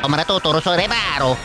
O matuturo sa reparo.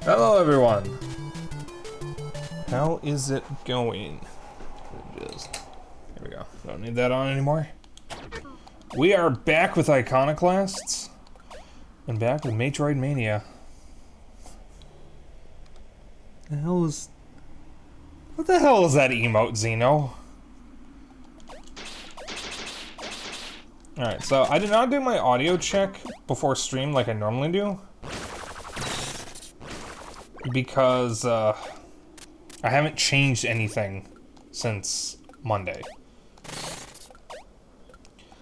Hello everyone! How is it going? Just, there we go. Don't need that on anymore. We are back with Iconoclasts. And back with Maytroidmaynia. What the hell is that emote, Xeno? Alright, so I did not do my audio check before stream like I normally do. Because, I haven't changed anything since Monday.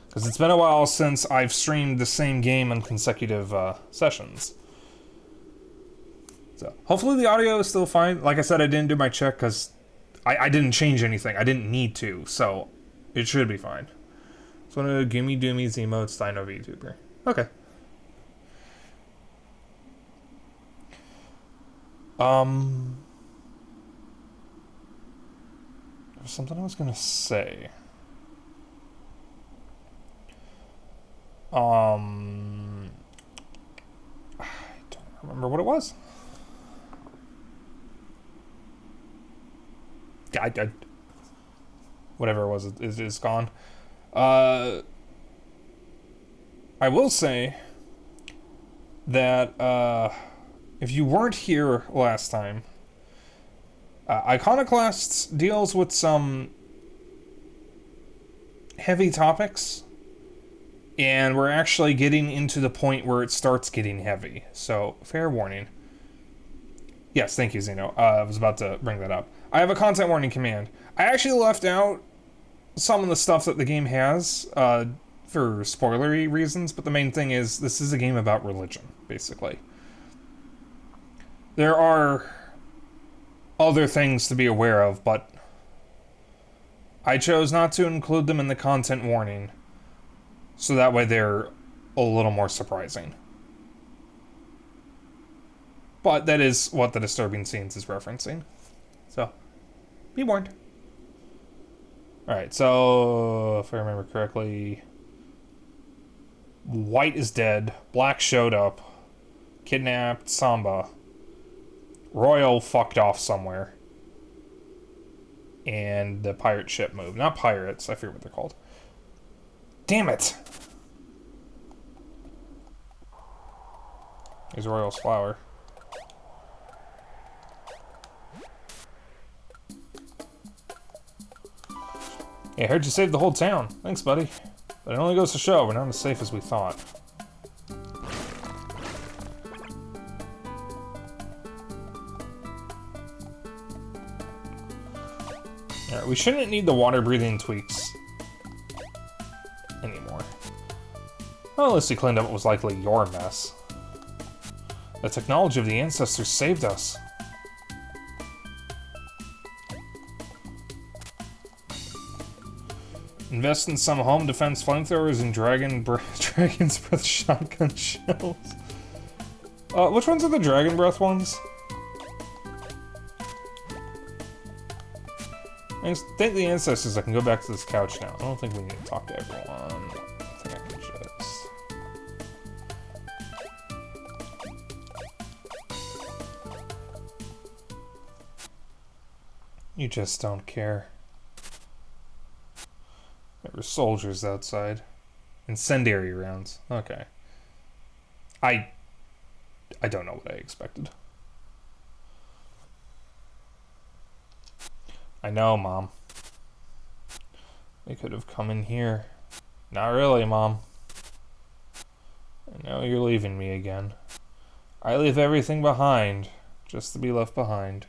Because it's been a while since I've streamed the same game in consecutive, sessions. So, hopefully the audio is still fine. Like I said, I didn't do my check because I didn't change anything. I didn't need to, so it should be fine. So, one of the Gimme Doomies emotes, Dino VTuber. Okay. There's something I was gonna say. I don't remember what it was. Whatever it was is gone. I will say that if you weren't here last time, Iconoclasts deals with some heavy topics, and we're actually getting into the point where it starts getting heavy. So, fair warning. Yes, thank you, Zeno. I was about to bring that up. I have a content warning command. I actually left out some of the stuff that the game has for spoilery reasons, but the main thing is this is a game about religion, basically. There are other things to be aware of, but I chose not to include them in the content warning, so that way they're a little more surprising. But that is what the disturbing scenes is referencing. So, be warned. Alright, so if I remember correctly, White is dead, Black showed up, kidnapped Samba, Royal fucked off somewhere, and the pirate ship moved. Not pirates, I forget what they're called. Damn it! Here's Royal's flower. Hey, I heard you saved the whole town. Thanks, buddy. But it only goes to show we're not as safe as we thought. Alright, we shouldn't need the water-breathing tweaks anymore. Well, at least we cleaned up what was likely your mess. The technology of the ancestors saved us. Invest in some home defense flamethrowers and Dragon's Breath shotgun shells. Which ones are the Dragon Breath ones? I thank the ancestors. I can go back to this couch now. I don't think we need to talk to everyone. I think I can just... You just don't care. There were soldiers outside. Incendiary rounds. Okay. I don't know what I expected. I know, Mom. They could have come in here. Not really, Mom. I know you're leaving me again. I leave everything behind, just to be left behind.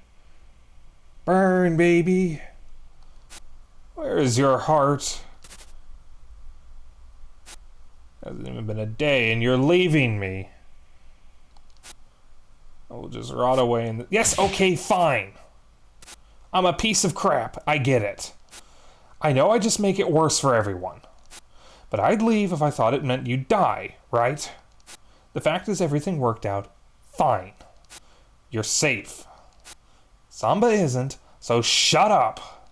Burn, baby! Where is your heart? Hasn't even been a day and you're leaving me. I will just rot away in the... Yes, okay, fine. I'm a piece of crap. I get it. I know I just make it worse for everyone. But I'd leave if I thought it meant you'd die, right? The fact is everything worked out fine. You're safe. Samba isn't, so shut up.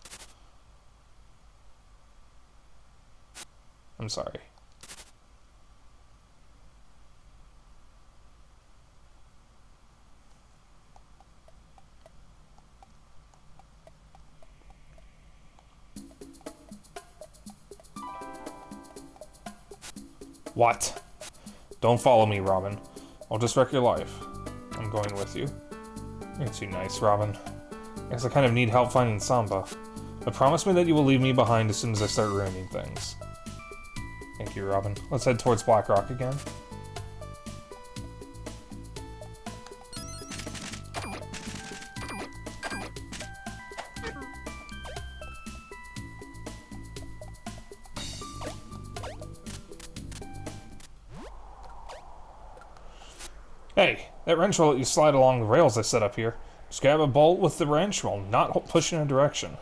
I'm sorry. What? Don't follow me, Robin. I'll just wreck your life. I'm going with you. You're too nice, Robin. Guess I kind of need help finding Samba. But promise me that you will leave me behind as soon as I start ruining things. Thank you, Robin. Let's head towards Black Rock again. Hey, that wrench will let you slide along the rails I set up here. Just grab a bolt with the wrench while not pushing a direction.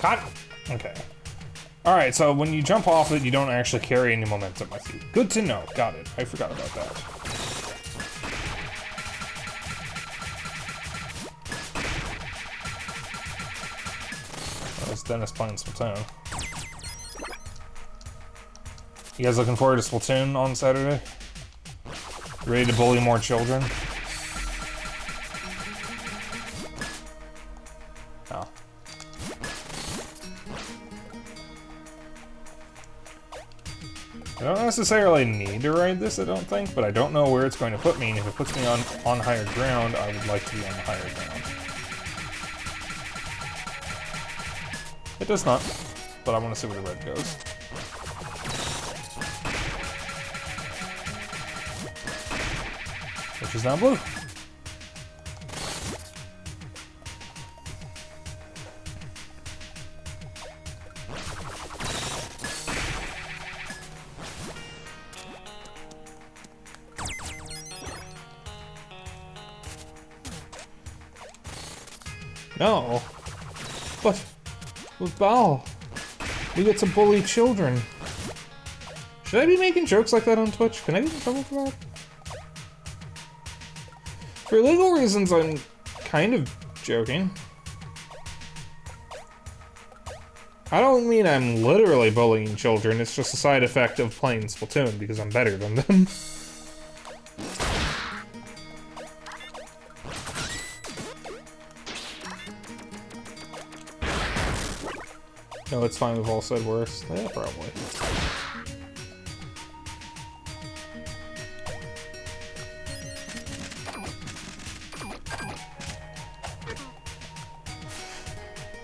Hot. Okay. Alright, so when you jump off it, you don't actually carry any momentum with you. Good to know. Got it. I forgot about that. There's Dennis playing Splatoon. You guys looking forward to Splatoon on Saturday? Ready to bully more children? Oh. I don't necessarily need to ride this, I don't think, but I don't know where it's going to put me, and if it puts me on higher ground, I would like to be on the higher ground. It does not, but I want to see where the red goes. Which is now blue. No. But with Bal, we get to bully children. Should I be making jokes like that on Twitch? Can I get in trouble for that? For legal reasons, I'm kind of joking. I don't mean I'm literally bullying children, it's just a side effect of playing Splatoon because I'm better than them. No, it's fine, we've all said worse. Yeah, probably.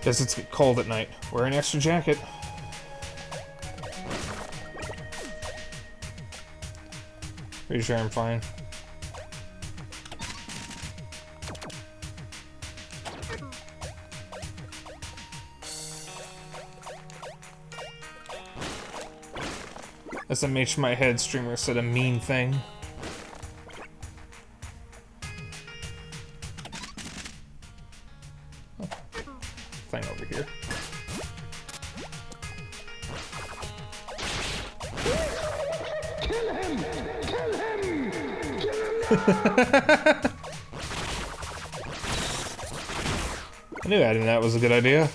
Guess it's cold at night. Wear an extra jacket. Pretty sure I'm fine. SMH my head streamer said a mean thing. Oh. Thing over here. Kill him! Kill him! Kill him! I knew adding that was a good idea.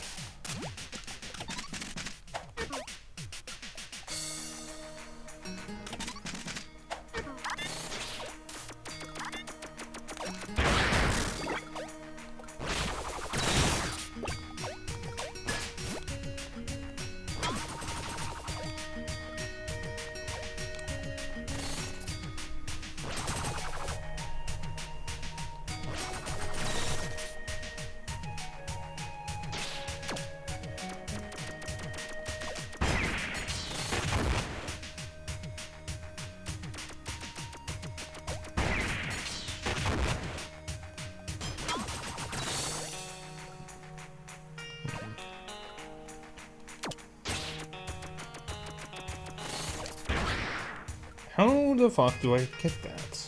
How the fuck do I get that?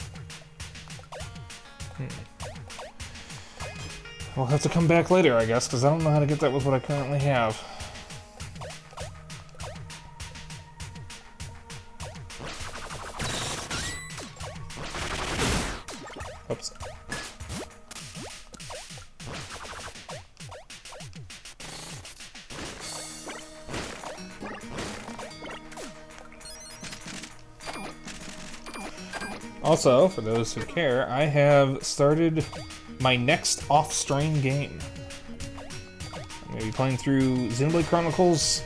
I'll have to come back later, I guess, because I don't know how to get that with what I currently have. Oops. Also, for those who care, I have started my next off-stream game. I'm going to be playing through Xenoblade Chronicles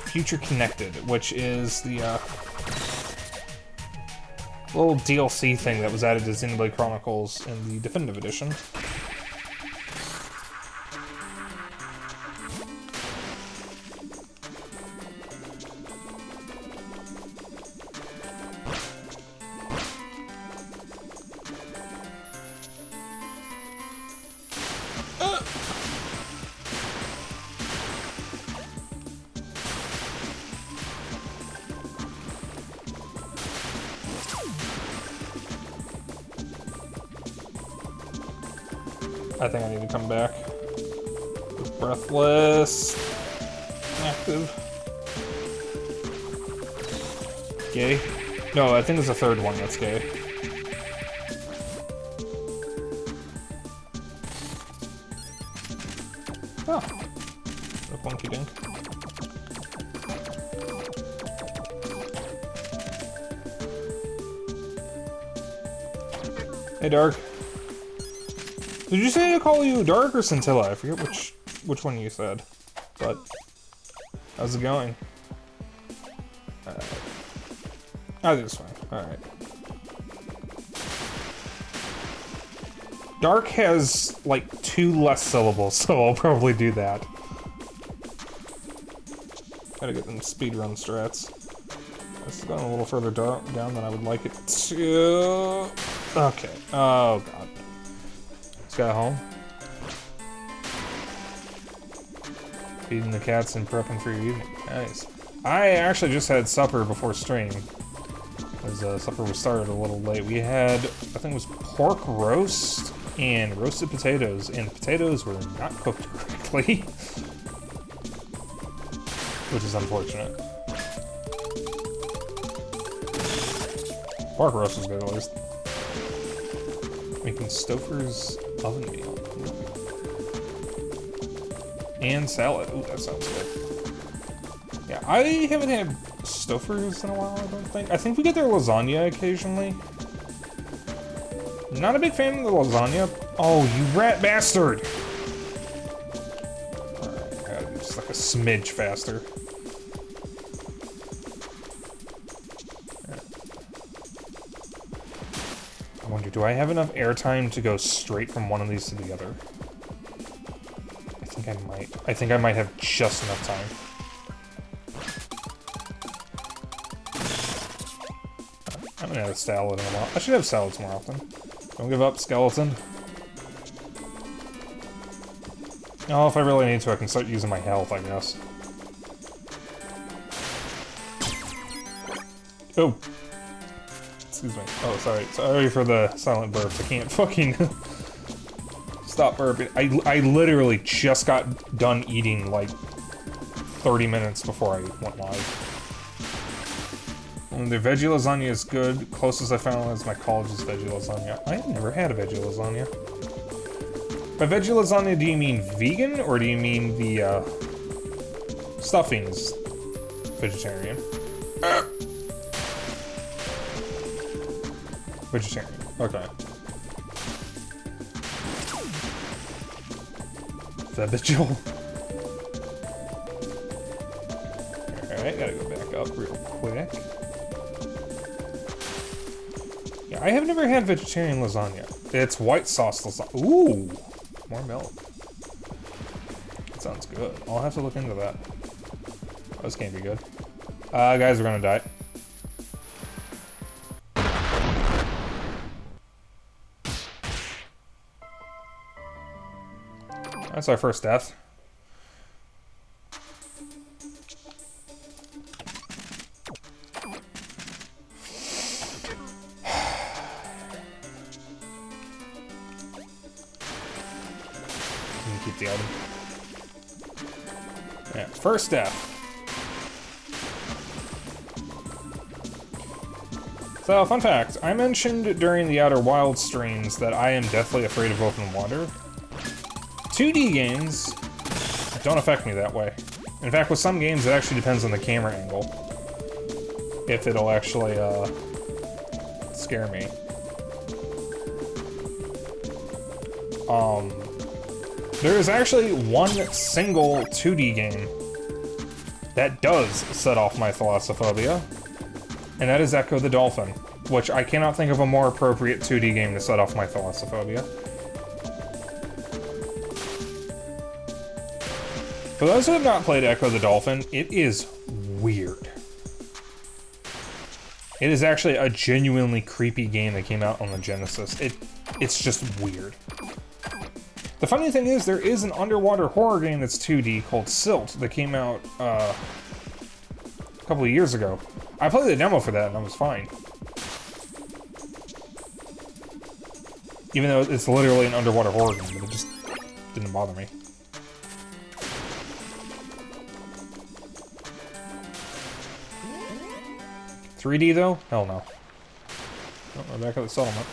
Future Connected, which is the little DLC thing that was added to Xenoblade Chronicles in the Definitive Edition. I think I need to come back. Breathless. Active. Gay? No, I think there's a third one that's gay. Oh. The funky dink. Hey, Dark. Did you say to call you Dark or Scintilla? I forget which one you said. But how's it going? I think it's fine. Alright. Dark has like 2 less syllables, so I'll probably do that. Gotta get them speedrun strats. It's gone a little further down than I would like it to. Okay. Oh god. This guy home. Feeding the cats and prepping for your evening. Nice. I actually just had supper before stream. Because supper was started a little late. We had, I think it was pork roast and roasted potatoes, and the potatoes were not cooked correctly. Which is unfortunate. Pork roast was good at least. Making Stouffer's oven meal. And salad. Ooh, that sounds good. Yeah, I haven't had Stouffer's in a while, I don't think. I think we get their lasagna occasionally. Not a big fan of the lasagna. Oh, you rat bastard! Alright, I gotta be just like a smidge faster. I wonder, do I have enough airtime to go straight from one of these to the other? I think I might. I think I might have just enough time. I haven't had a salad in a while. I should have salads more often. Don't give up, skeleton. Oh, if I really need to, I can start using my health, I guess. Oh. Excuse me. Oh, sorry. Sorry for the silent burps. I can't fucking stop burping. I literally just got done eating like 30 minutes before I went live. The veggie lasagna is good. Closest I found was my college's veggie lasagna. I have never had a veggie lasagna. By veggie lasagna, do you mean vegan, or do you mean the stuffing's vegetarian? Vegetarian. Okay. Veggie. Alright, gotta go back up real quick. Yeah, I have never had vegetarian lasagna. It's white sauce lasagna. Ooh! More milk. That sounds good. I'll have to look into that. Oh, this can't be good. Guys, we're gonna die. That's our first death. Keep the item. Yeah, first death. So, fun fact, I mentioned during the Outer Wilds streams that I am deathly afraid of open water. 2D games don't affect me that way. In fact, with some games, it actually depends on the camera angle. If it'll actually, scare me. There is actually one single 2D game that does set off my thalassophobia, and that is Echo the Dolphin, which I cannot think of a more appropriate 2D game to set off my thalassophobia. For those who have not played Echo the Dolphin, it is weird. It is actually a genuinely creepy game that came out on the Genesis. It's just weird. The funny thing is, there is an underwater horror game that's 2D called Silt that came out a couple of years ago. I played the demo for that and I was fine. Even though it's literally an underwater horror game, but it just didn't bother me. $3D though? Hell no. Oh, we're back at the settlement.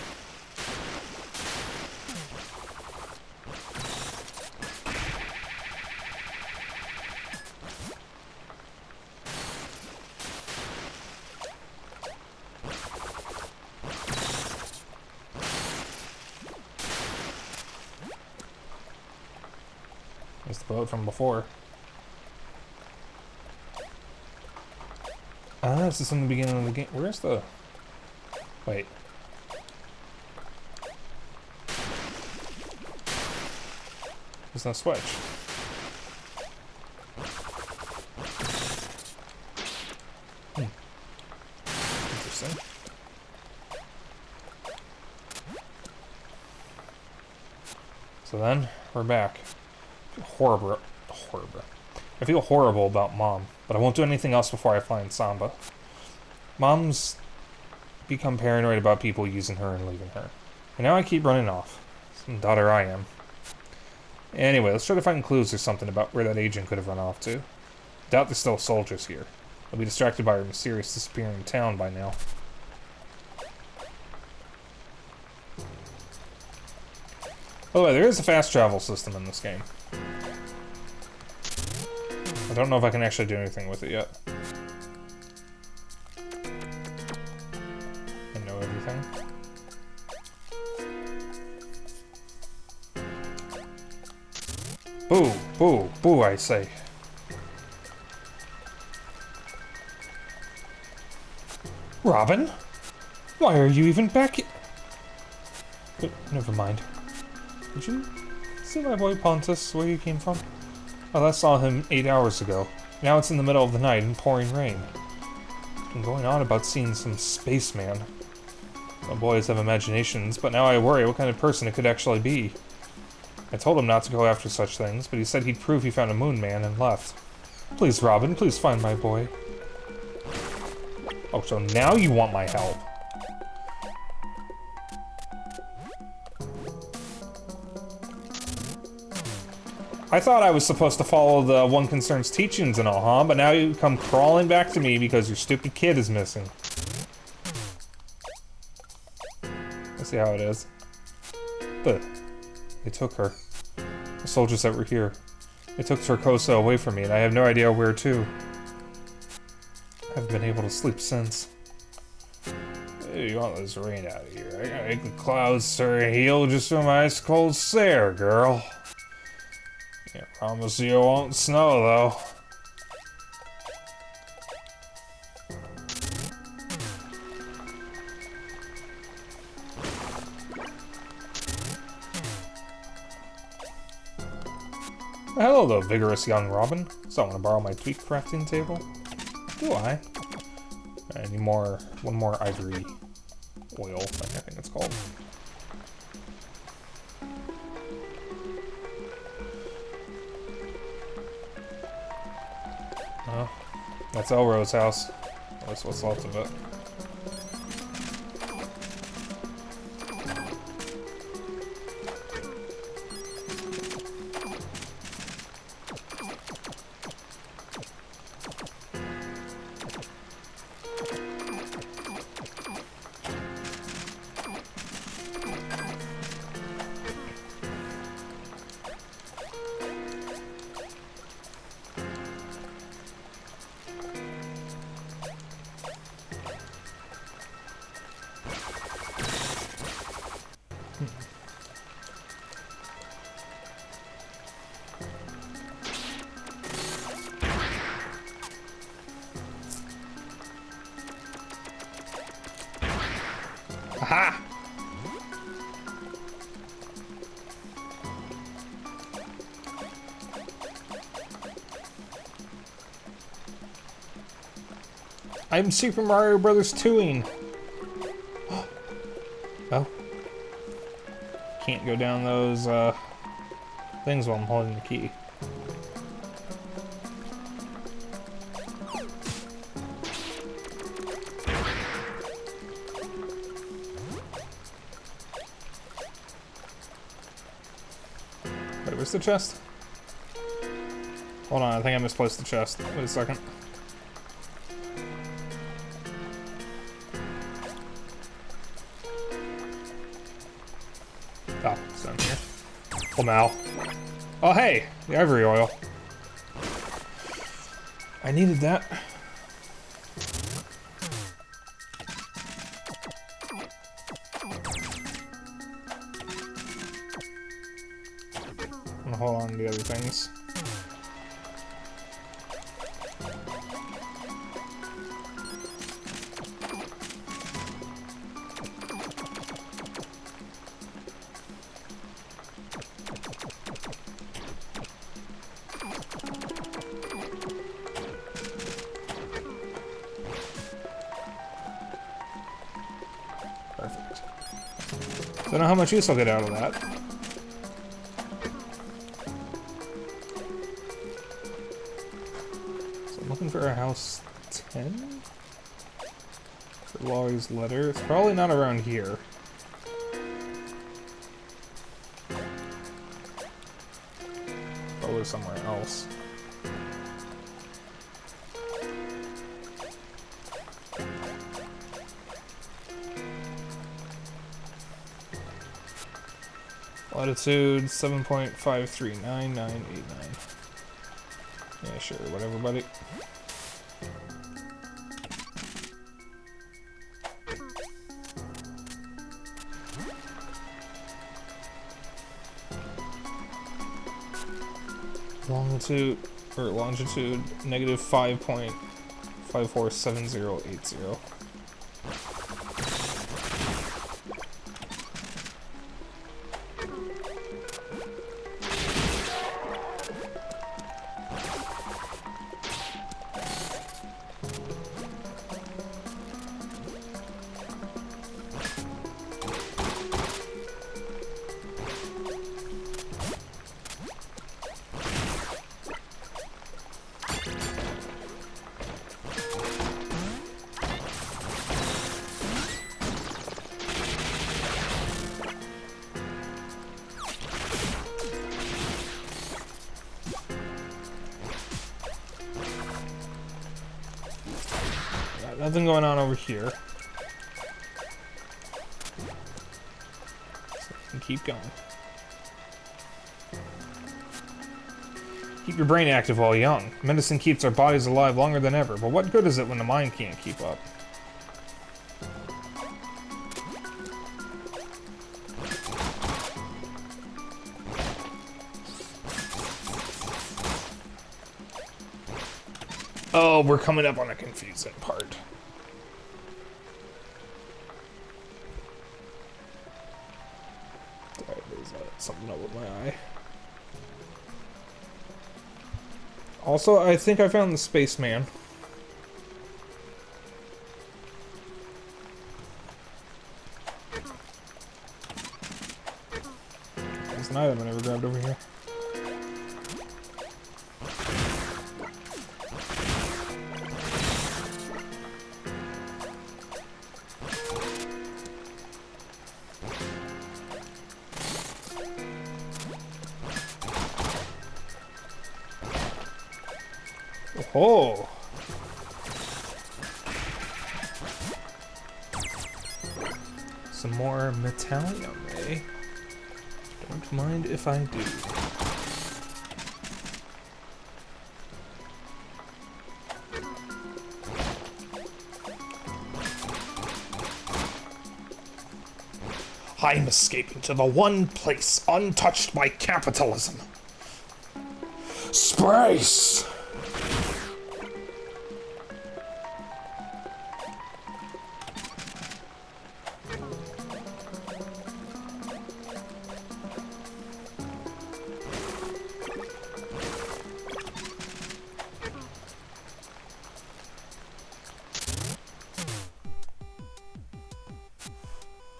There's the boat from before. Ah, this is from the beginning of the game. Where's the... Wait. There's no switch. Interesting. So then, we're back. Horrible. I feel horrible about Mom, but I won't do anything else before I find Samba. Mom's become paranoid about people using her and leaving her. And now I keep running off. Some daughter I am. Anyway, let's try to find clues or something about where that agent could have run off to. Doubt there's still soldiers here. I'll be distracted by her mysterious disappearing town by now. By the way, there is a fast travel system in this game. I don't know if I can actually do anything with it yet. I know everything. Boo, boo, boo, I say. Robin? Why are you even back here? But never mind. Did you see my boy Pontus, where you came from? I last saw him 8 hours ago. Now it's in the middle of the night and pouring rain. I'm going on about seeing some spaceman. Some boys have imaginations, but now I worry what kind of person it could actually be. I told him not to go after such things, but he said he'd prove he found a moon man and left. Please, Robin, please find my boy. Oh, so now you want my help. I thought I was supposed to follow the One Concern's teachings and all, huh? But now you come crawling back to me because your stupid kid is missing. Let's see how it is. But they took her. The soldiers that were here. They took Turcosa away from me, and I have no idea where to. I haven't been able to sleep since. Hey, you want this rain out of here? I gotta make the clouds stir heal just from my ice cold stare, girl. Can't promise you it won't snow, though. Hello, though, vigorous young Robin. So, I want to borrow my tweak crafting table? Do I? I need more, one more ivory oil, I think it's called. Oh, that's Elro's house. That's what's left of it. Aha! I'm Super Mario Brothers 2ing. Oh. Can't go down those things while I'm holding the key. Where's the chest? Hold on, I think I misplaced the chest. Wait a second. Oh, it's down here. Oh, Mal. Oh, hey! The ivory oil. I needed that. I'm gonna hold on to the other things. Perfect. Don't know how much use I'll get out of that. So I'm looking for a house 10? For Laurie's letter. It's probably not around here. Probably somewhere else. Latitude 7.539989. Yeah, sure, whatever, buddy. Longitude negative 5.547080. Nothing going on over here. So we can keep going. Keep your brain active while young. Medicine keeps our bodies alive longer than ever, but what good is it when the mind can't keep up? Oh, we're coming up on a confusing part. There's something up with my eye. Also, I think I found the spaceman. There's an item I never grabbed over here. Oh! Some more metallium, eh? Don't mind if I do. I'm escaping to the one place untouched by capitalism. Space!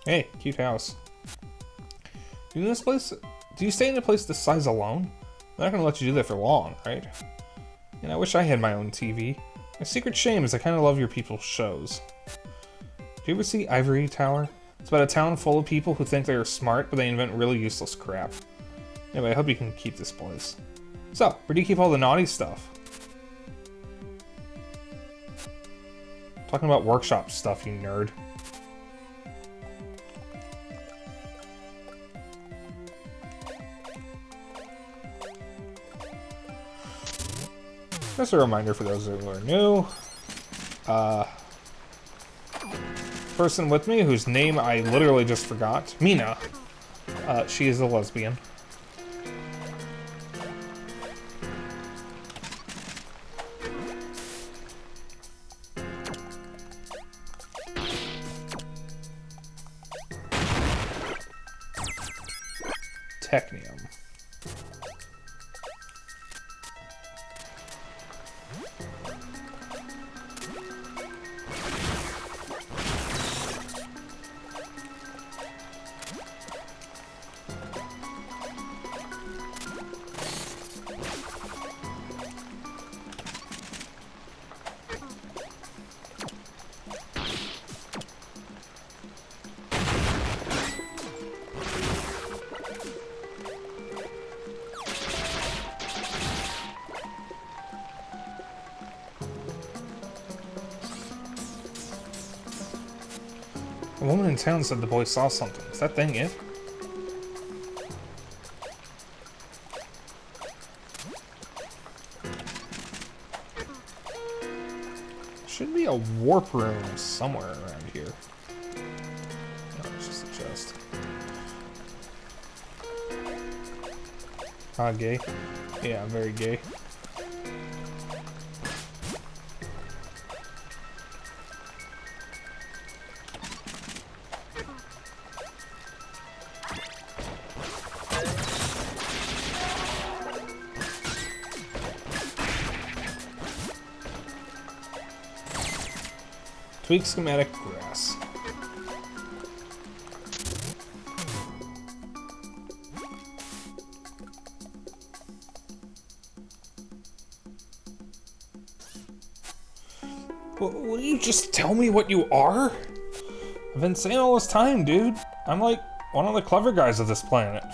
Hey, cute house. Do you stay in a place this size alone? I'm not gonna let you do that for long, right? And I wish I had my own TV. My secret shame is I kinda love your people's shows. Do you ever see Ivory Tower? It's about a town full of people who think they are smart, but they invent really useless crap. Anyway, I hope you can keep this place. So, where do you keep all the naughty stuff? Talking about workshop stuff, you nerd. Just a reminder for those who are new. Person with me, whose name I literally just forgot, Mina. She is a lesbian. Technium. A woman in town said the boy saw something. Is that thing it? Should be a warp room somewhere around here. No, it's just a chest. Ah, gay? Yeah, I'm very gay. Tweak schematic grass. Will you just tell me what you are? I've been saying all this time, dude. I'm like one of the clever guys of this planet.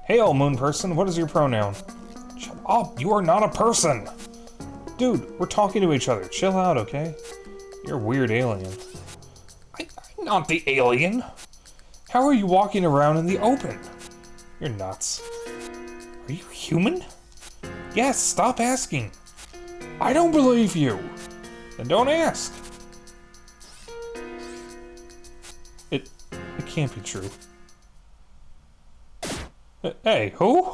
Hail, moon person, what is your pronoun? Shut up, you are not a person! Dude, we're talking to each other. Chill out, okay? You're a weird alien. I'm not the alien. How are you walking around in the open? You're nuts. Are you human? Yes, stop asking. I don't believe you. Then don't ask. It can't be true. Hey, who?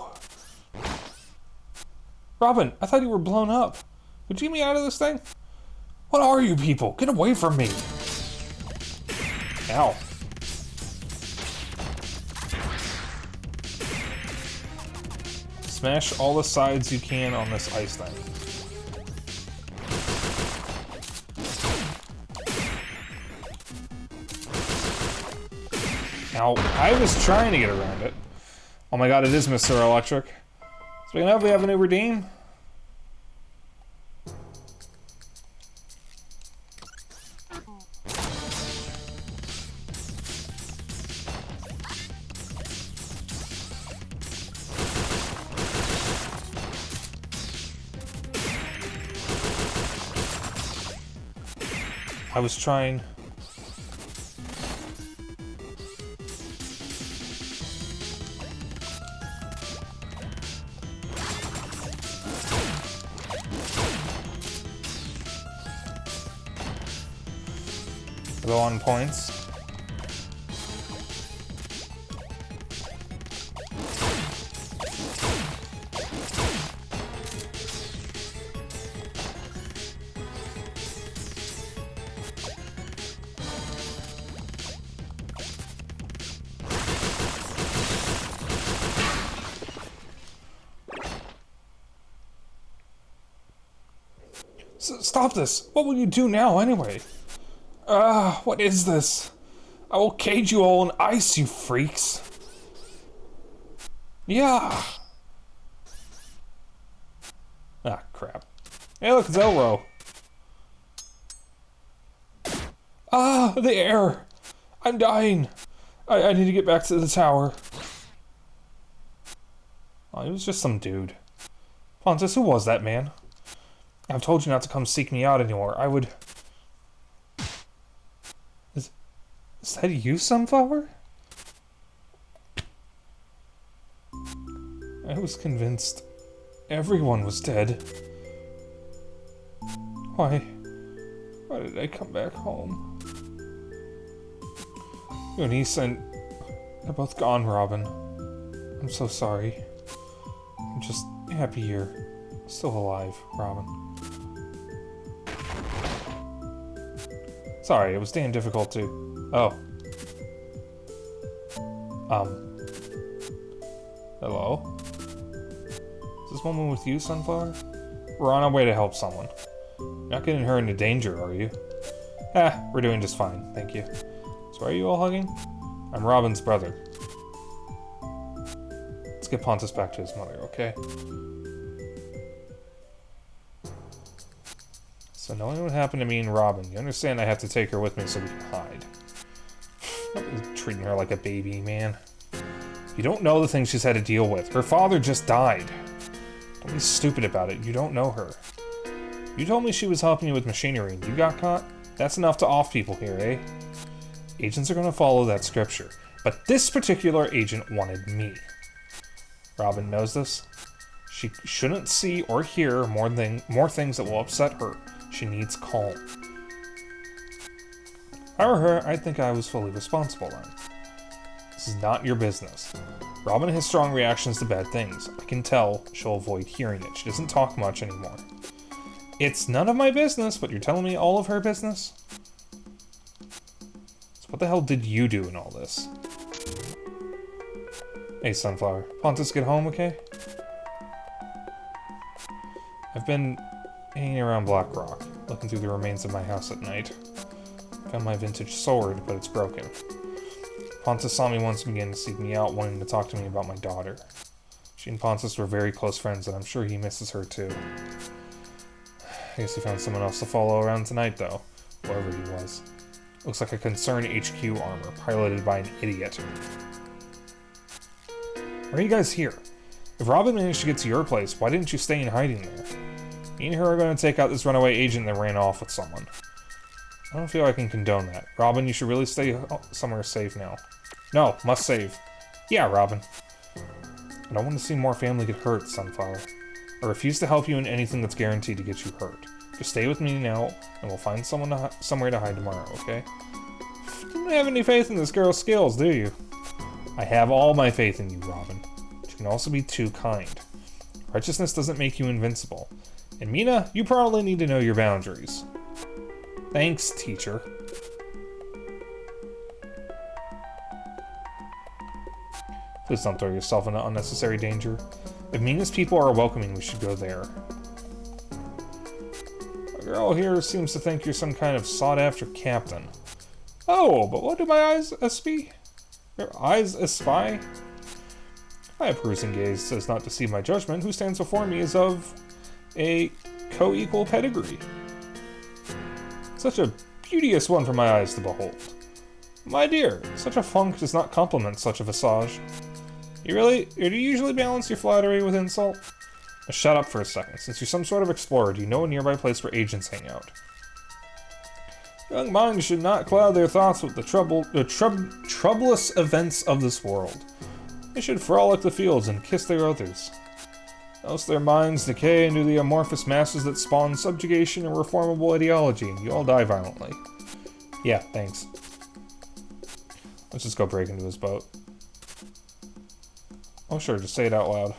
Robin, I thought you were blown up. Could you get me out of this thing? What are you people? Get away from me! Ow. Smash all the sides you can on this ice thing. Ow. I was trying to get around it. Oh my god, it is Mr. Electric. Speaking of, we have a new redeem. I was trying. Low on points. Stop this! What will you do now, anyway? What is this? I will cage you all in ice, you freaks! Yeah! Ah, crap. Hey, look, it's Elro! Ah, the air! I'm dying! I need to get back to the tower. Oh, he was just some dude. Pontus, who was that man? I've told you not to come seek me out anymore. I would... Is that you, Sunflower? I was convinced everyone was dead. Why did I come back home? You and Ethan, they're both gone, Robin. I'm so sorry. I'm just happy you're still alive, Robin. Sorry, it was damn difficult to... Oh. Hello? Is this woman with you, Sunflower? We're on our way to help someone. You're not getting her into danger, are you? We're doing just fine, thank you. So why are you all hugging? I'm Robin's brother. Let's get Pontus back to his mother, okay? So knowing what happened to me and Robin, you understand I have to take her with me so we can hide. I'm treating her like a baby, man. You don't know the things she's had to deal with. Her father just died. Don't be stupid about it. You don't know her. You told me she was helping you with machinery and you got caught? That's enough to off people here, eh? Agents are going to follow that scripture. But this particular agent wanted me. Robin knows this. She shouldn't see or hear more things that will upset her. She needs calm. However, I think I was fully responsible then. This is not your business. Robin has strong reactions to bad things. I can tell she'll avoid hearing it. She doesn't talk much anymore. It's none of my business, but you're telling me all of her business? So what the hell did you do in all this? Hey, Sunflower. Pontus get home, okay? I've been hanging around Black Rock, looking through the remains of my house at night. Found my vintage sword, but it's broken. Pontus saw me once and began to seek me out, wanting to talk to me about my daughter. She and Pontus were very close friends, and I'm sure he misses her too. I guess he found someone else to follow around tonight, though, whoever he was. Looks like a Concern HQ armor, piloted by an idiot. Why are you guys here? If Robin managed to get to your place, why didn't you stay in hiding there? Me and her are going to take out this runaway agent that ran off with someone. I don't feel I can condone that. Robin, you should really stay somewhere safe now. No, must save. Yeah, Robin. I don't want to see more family get hurt, Sunflower. I refuse to help you in anything that's guaranteed to get you hurt. Just stay with me now, and we'll find somewhere to hide tomorrow, okay? You don't have any faith in this girl's skills, do you? I have all my faith in you, Robin. But you can also be too kind. Righteousness doesn't make you invincible. And Mina, you probably need to know your boundaries. Thanks, teacher. Please don't throw yourself into unnecessary danger. If Mina's people are welcoming, we should go there. A girl here seems to think you're some kind of sought-after captain. Oh, but what do my eyes espy? Your eyes espy? My perusing gaze says not to deceive my judgment. Who stands before me is of a co-equal pedigree. Such a beauteous one for my eyes to behold. My dear, such a funk does not compliment such a visage. Do you usually balance your flattery with insult? Now shut up for a second. Since you're some sort of explorer, do you know a nearby place where agents hang out? Young minds should not cloud their thoughts with the troublous events of this world. They should frolic the fields and kiss their others. Else their minds decay into the amorphous masses that spawn subjugation and reformable ideology, and you all die violently. Yeah, thanks. Let's just go break into his boat. Oh sure, just say it out loud.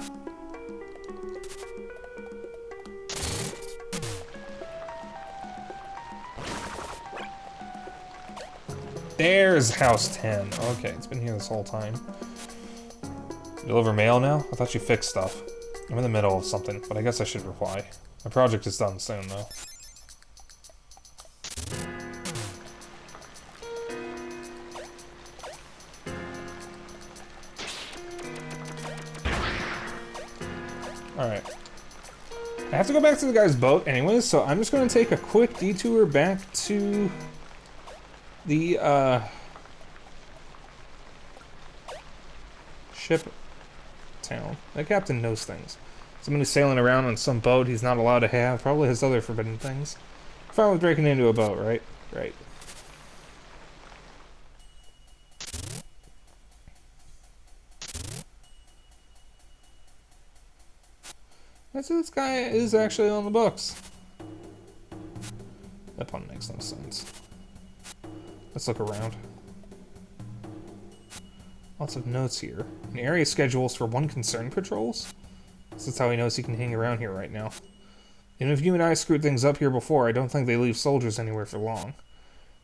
There's house 10. Okay, it's been here this whole time. Deliver mail now? I thought you fixed stuff. I'm in the middle of something, but I guess I should reply. My project is done soon, though. Alright. I have to go back to the guy's boat anyways, so I'm just going to take a quick detour back to the, ship town. That captain knows things. Someone who's sailing around on some boat he's not allowed to have probably has other forbidden things. Fine with breaking into a boat, right? Right. So this guy is actually on the books. That pun makes no sense. Let's look around. Lots of notes here. An area schedules for 1 concern patrols? This is how he knows he can hang around here right now. Even if you and I screwed things up here before, I don't think they leave soldiers anywhere for long.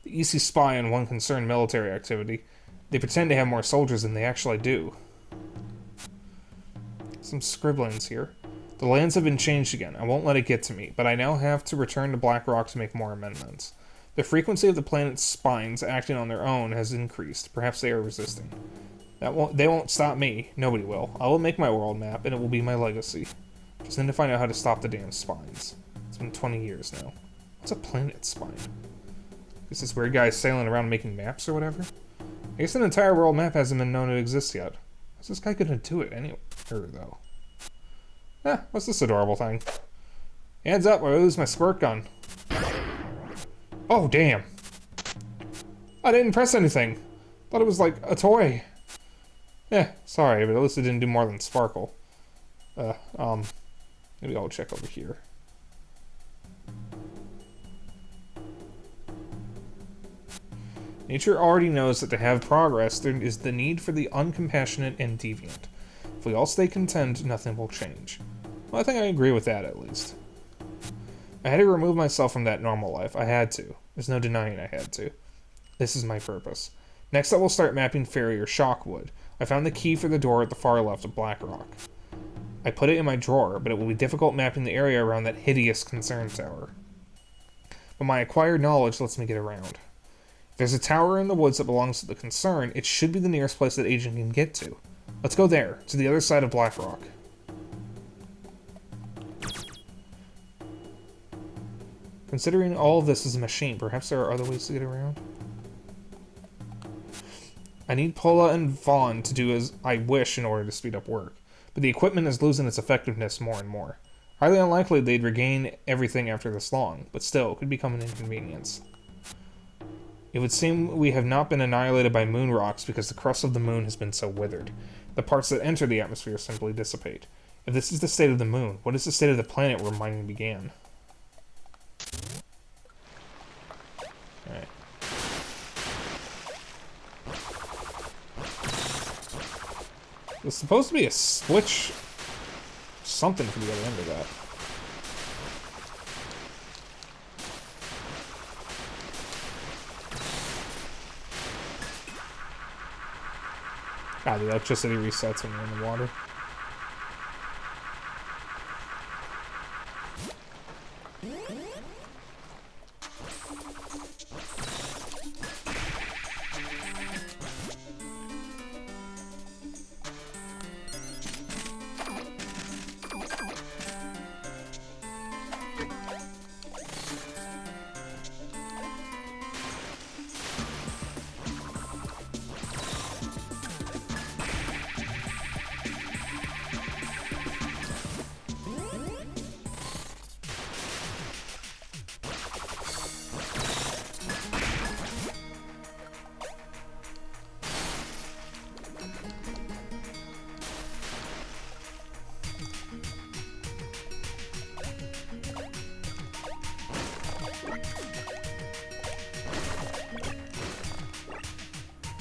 The EC spy on 1 concern military activity. They pretend to have more soldiers than they actually do. Some scribblings here. The lands have been changed again. I won't let it get to me, but I now have to return to Black Rock to make more amendments. The frequency of the planet's spines acting on their own has increased. Perhaps they are resisting. They won't stop me. Nobody will. I will make my world map, and it will be my legacy. Just need to find out how to stop the damn spines. It's been 20 years now. What's a planet spine? Is this weird guy sailing around making maps or whatever? I guess an entire world map hasn't been known to exist yet. How's this guy gonna do it anyway? Though. What's this adorable thing? Hands up or I lose my squirt gun. Oh, damn. I didn't press anything. Thought it was like a toy. Sorry, but at least it didn't do more than sparkle. Maybe I'll check over here. Nature already knows that to have progress, there is the need for the uncompassionate and deviant. If we all stay content, nothing will change. Well, I think I agree with that, at least. I had to remove myself from that normal life. I had to. There's no denying I had to. This is my purpose. Next, I will start mapping Fairy or Shockwood. I found the key for the door at the far left of Black Rock. I put it in my drawer, but it will be difficult mapping the area around that hideous concern tower. But my acquired knowledge lets me get around. If there's a tower in the woods that belongs to the concern, it should be the nearest place that Agent can get to. Let's go there, to the other side of Black Rock. Considering all of this is a machine, perhaps there are other ways to get around? I need Paula and Vaughn to do as I wish in order to speed up work, but the equipment is losing its effectiveness more and more. Highly unlikely they'd regain everything after this long, but still, it could become an inconvenience. It would seem we have not been annihilated by moon rocks because the crust of the moon has been so withered. The parts that enter the atmosphere simply dissipate. If this is the state of the moon, what is the state of the planet where mining began? Alright. There's supposed to be a switch, something for the other end of that. The electricity resets when you're in the water.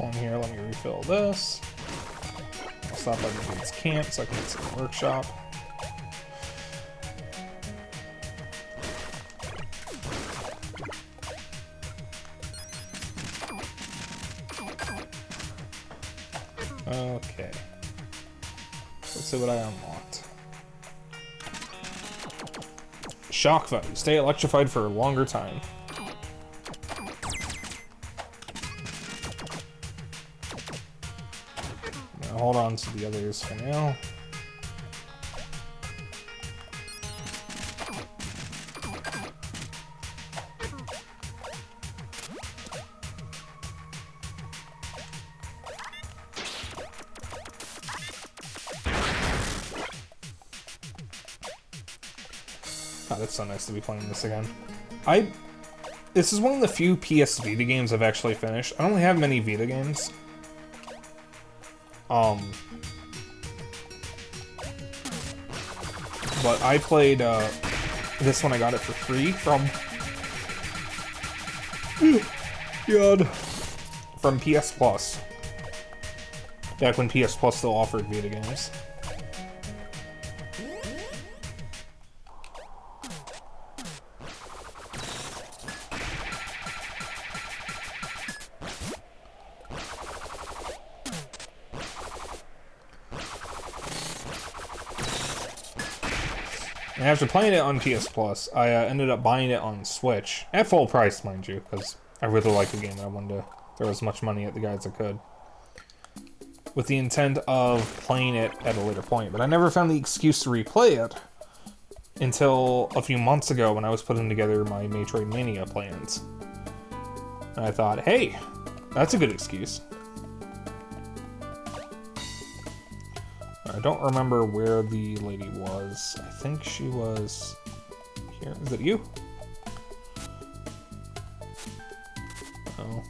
On here, let me refill this. I'll stop by the kids' camp so I can get some workshop. Okay. Let's see what I unlocked. Shock value. Stay electrified for a longer time. Hold on to the others for now. God, it's so nice to be playing this again. This is one of the few PS Vita games I've actually finished. I don't have many Vita games. But I played this one. I got it for free from from PS Plus. Back when PS Plus still offered Vita games. And after playing it on PS Plus, I ended up buying it on Switch. At full price, mind you, because I really like the game and I wanted to throw as much money at the guy as I could. With the intent of playing it at a later point. But I never found the excuse to replay it until a few months ago when I was putting together my Maytroidmaynia plans. And I thought, hey, that's a good excuse. I don't remember where the lady was. I think she was here. Is it you? Oh.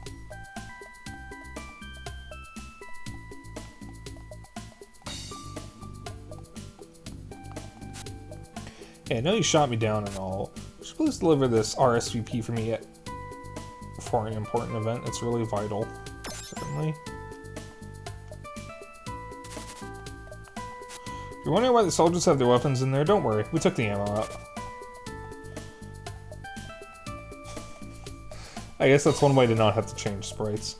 Yeah, I know you shot me down and all. Would you please deliver this RSVP for me for an important event? It's really vital. Certainly. If you're wondering why the soldiers have their weapons in there, don't worry. We took the ammo out. I guess that's one way to not have to change sprites.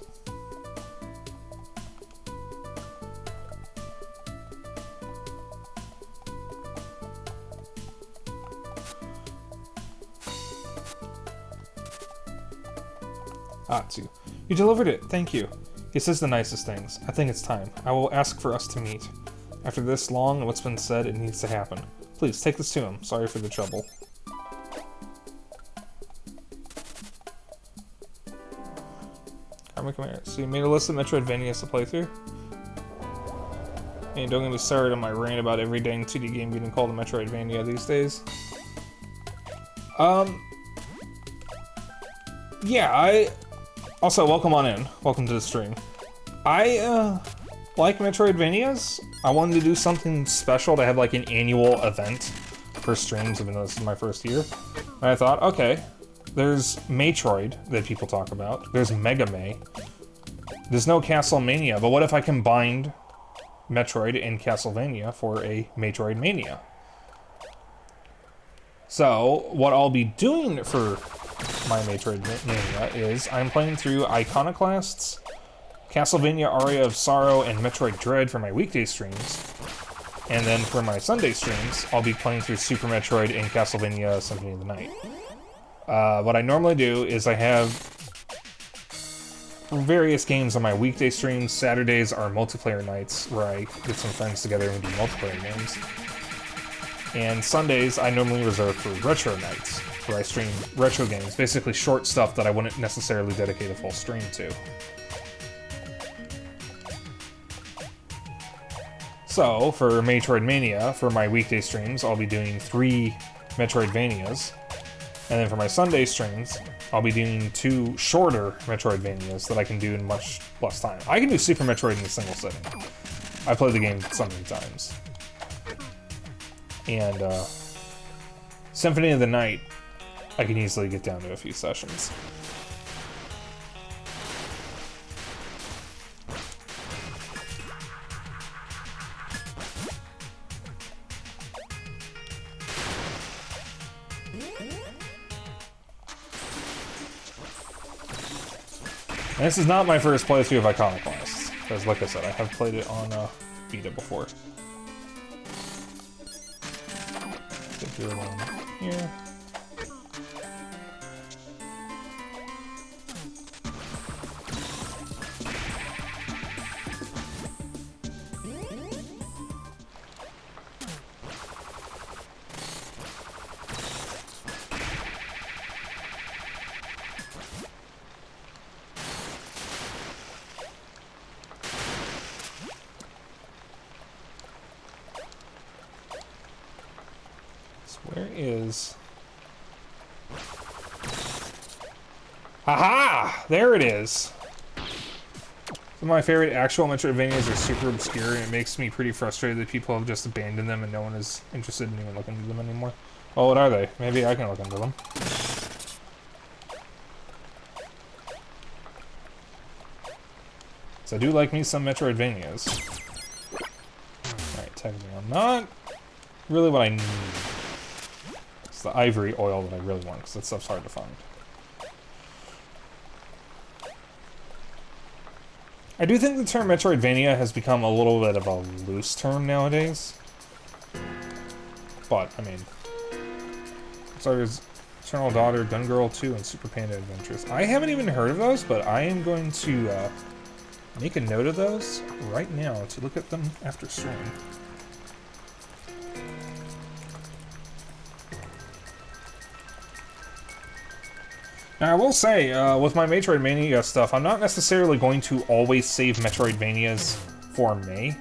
Atsu. You delivered it. Thank you. He says the nicest things. I think it's time. I will ask for us to meet. After this long and what's been said, it needs to happen. Please, take this to him. Sorry for the trouble. Come here. So you made a list of Metroidvanias to play through? And don't get me started on my rant about every dang 2D game getting called a Metroidvania these days. Yeah, Also, welcome on in. Welcome to the stream. I like Metroidvanias. I wanted to do something special to have like an annual event for streams, even though this is my first year. And I thought, okay, there's Maytroid that people talk about. There's Mega May. There's no Castlevania, but what if I combined Metroid and Castlevania for a Maytroidmania? So, what I'll be doing for my Maytroidmania is I'm playing through Iconoclasts, Castlevania Aria of Sorrow, and Metroid Dread for my weekday streams. And then for my Sunday streams, I'll be playing through Super Metroid and Castlevania Symphony of the Night. What I normally do is I have various games on my weekday streams. Saturdays are multiplayer nights where I get some friends together and do multiplayer games. And Sundays I normally reserve for retro nights, where I stream retro games, basically short stuff that I wouldn't necessarily dedicate a full stream to. So, for Maytroidmania, for my weekday streams, I'll be doing 3 Metroidvanias. And then for my Sunday streams, I'll be doing 2 shorter Metroidvanias that I can do in much less time. I can do Super Metroid in a single sitting. I've played the game so many times. And, Symphony of the Night, I can easily get down to a few sessions. And this is not my first playthrough of Iconoclasts, because like I said, I have played it on Vita before. Get your one here. Where is... Haha! There it is! Some of my favorite actual Metroidvanias are super obscure, and it makes me pretty frustrated that people have just abandoned them and no one is interested in even looking into them anymore. Oh, what are they? Maybe I can look into them. So I do like me some Metroidvanias. Alright, technically I'm not really what I need. It's the ivory oil that I really want, because that stuff's hard to find. I do think the term Metroidvania has become a little bit of a loose term nowadays. But, I mean... So there's Eternal Daughter, Gun Girl 2, and Super Panda Adventures. I haven't even heard of those, but I am going to make a note of those right now to look at them after stream. Now, I will say, with my Maytroidmaynia stuff, I'm not necessarily going to always save Metroidvanias for May.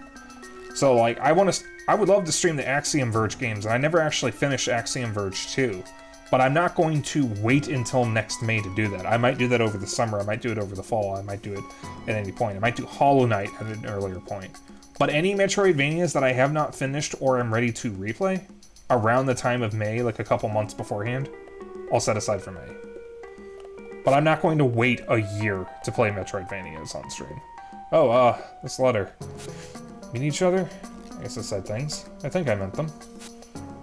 So, like, I would love to stream the Axiom Verge games, and I never actually finished Axiom Verge 2. But I'm not going to wait until next May to do that. I might do that over the summer, I might do it over the fall, I might do it at any point. I might do Hollow Knight at an earlier point. But any Metroidvanias that I have not finished or am ready to replay, around the time of May, like a couple months beforehand, I'll set aside for May. But I'm not going to wait a year to play Metroidvanias on stream. Oh, this letter. Meet each other? I guess I said things. I think I meant them.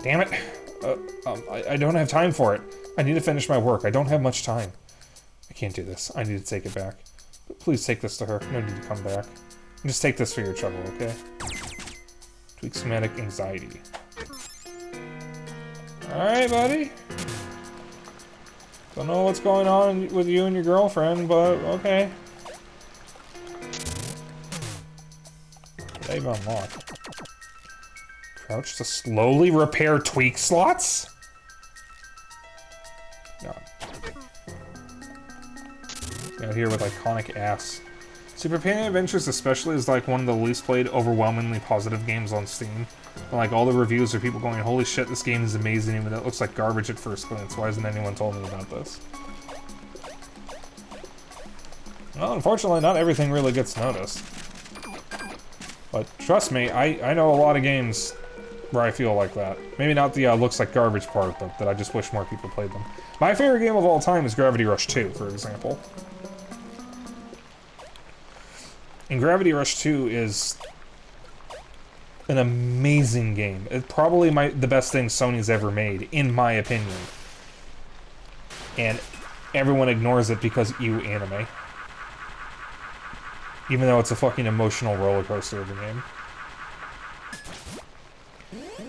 Damn it. I don't have time for it. I need to finish my work. I don't have much time. I can't do this. I need to take it back. But please take this to her. No need to come back. Just take this for your trouble, okay? Tweak somatic anxiety. Alright, buddy. Don't know what's going on with you and your girlfriend, but okay. Save unlocked. Crouch to slowly repair tweak slots? No. Out here with iconic ass. Super Panda Adventures especially is like one of the least played, overwhelmingly positive games on Steam. And like all the reviews are people going, holy shit, this game is amazing, even though it looks like garbage at first glance. Why hasn't anyone told me about this? Well, unfortunately, not everything really gets noticed. But trust me, I know a lot of games where I feel like that. Maybe not the looks like garbage part, but that I just wish more people played them. My favorite game of all time is Gravity Rush 2, for example. And Gravity Rush 2 is an amazing game. It's probably the best thing Sony's ever made, in my opinion. And everyone ignores it because anime. Even though it's a fucking emotional roller coaster of a game.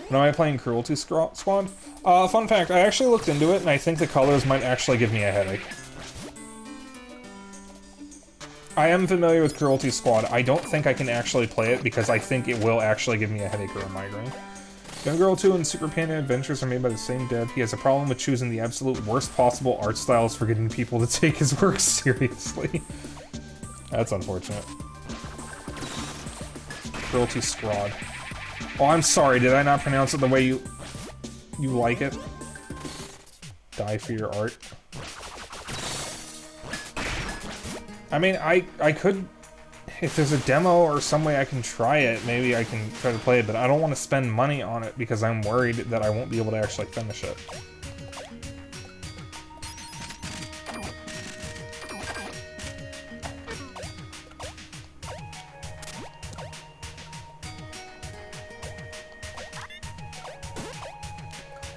When am I playing Cruelty Squad? Fun fact, I actually looked into it, and I think the colors might actually give me a headache. I am familiar with Cruelty Squad. I don't think I can actually play it because I think it will actually give me a headache or a migraine. Gun Girl 2 and Super Panda Adventures are made by the same dev. He has a problem with choosing the absolute worst possible art styles for getting people to take his work seriously. That's unfortunate. Cruelty Squad. Oh, I'm sorry, did I not pronounce it the way you like it? Die for your art. I mean, I could... If there's a demo or some way I can try it, maybe I can try to play it, but I don't want to spend money on it because I'm worried that I won't be able to actually finish it.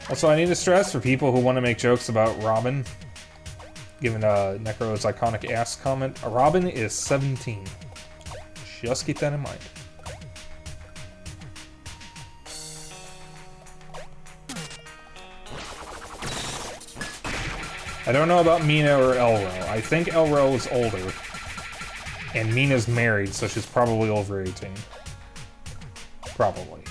Also, I need to stress for people who want to make jokes about Robin, given Necro's iconic ass comment, Robin is 17. Just keep that in mind. I don't know about Mina or Elro. I think Elro is older. And Mina's married, so she's probably over 18. Probably.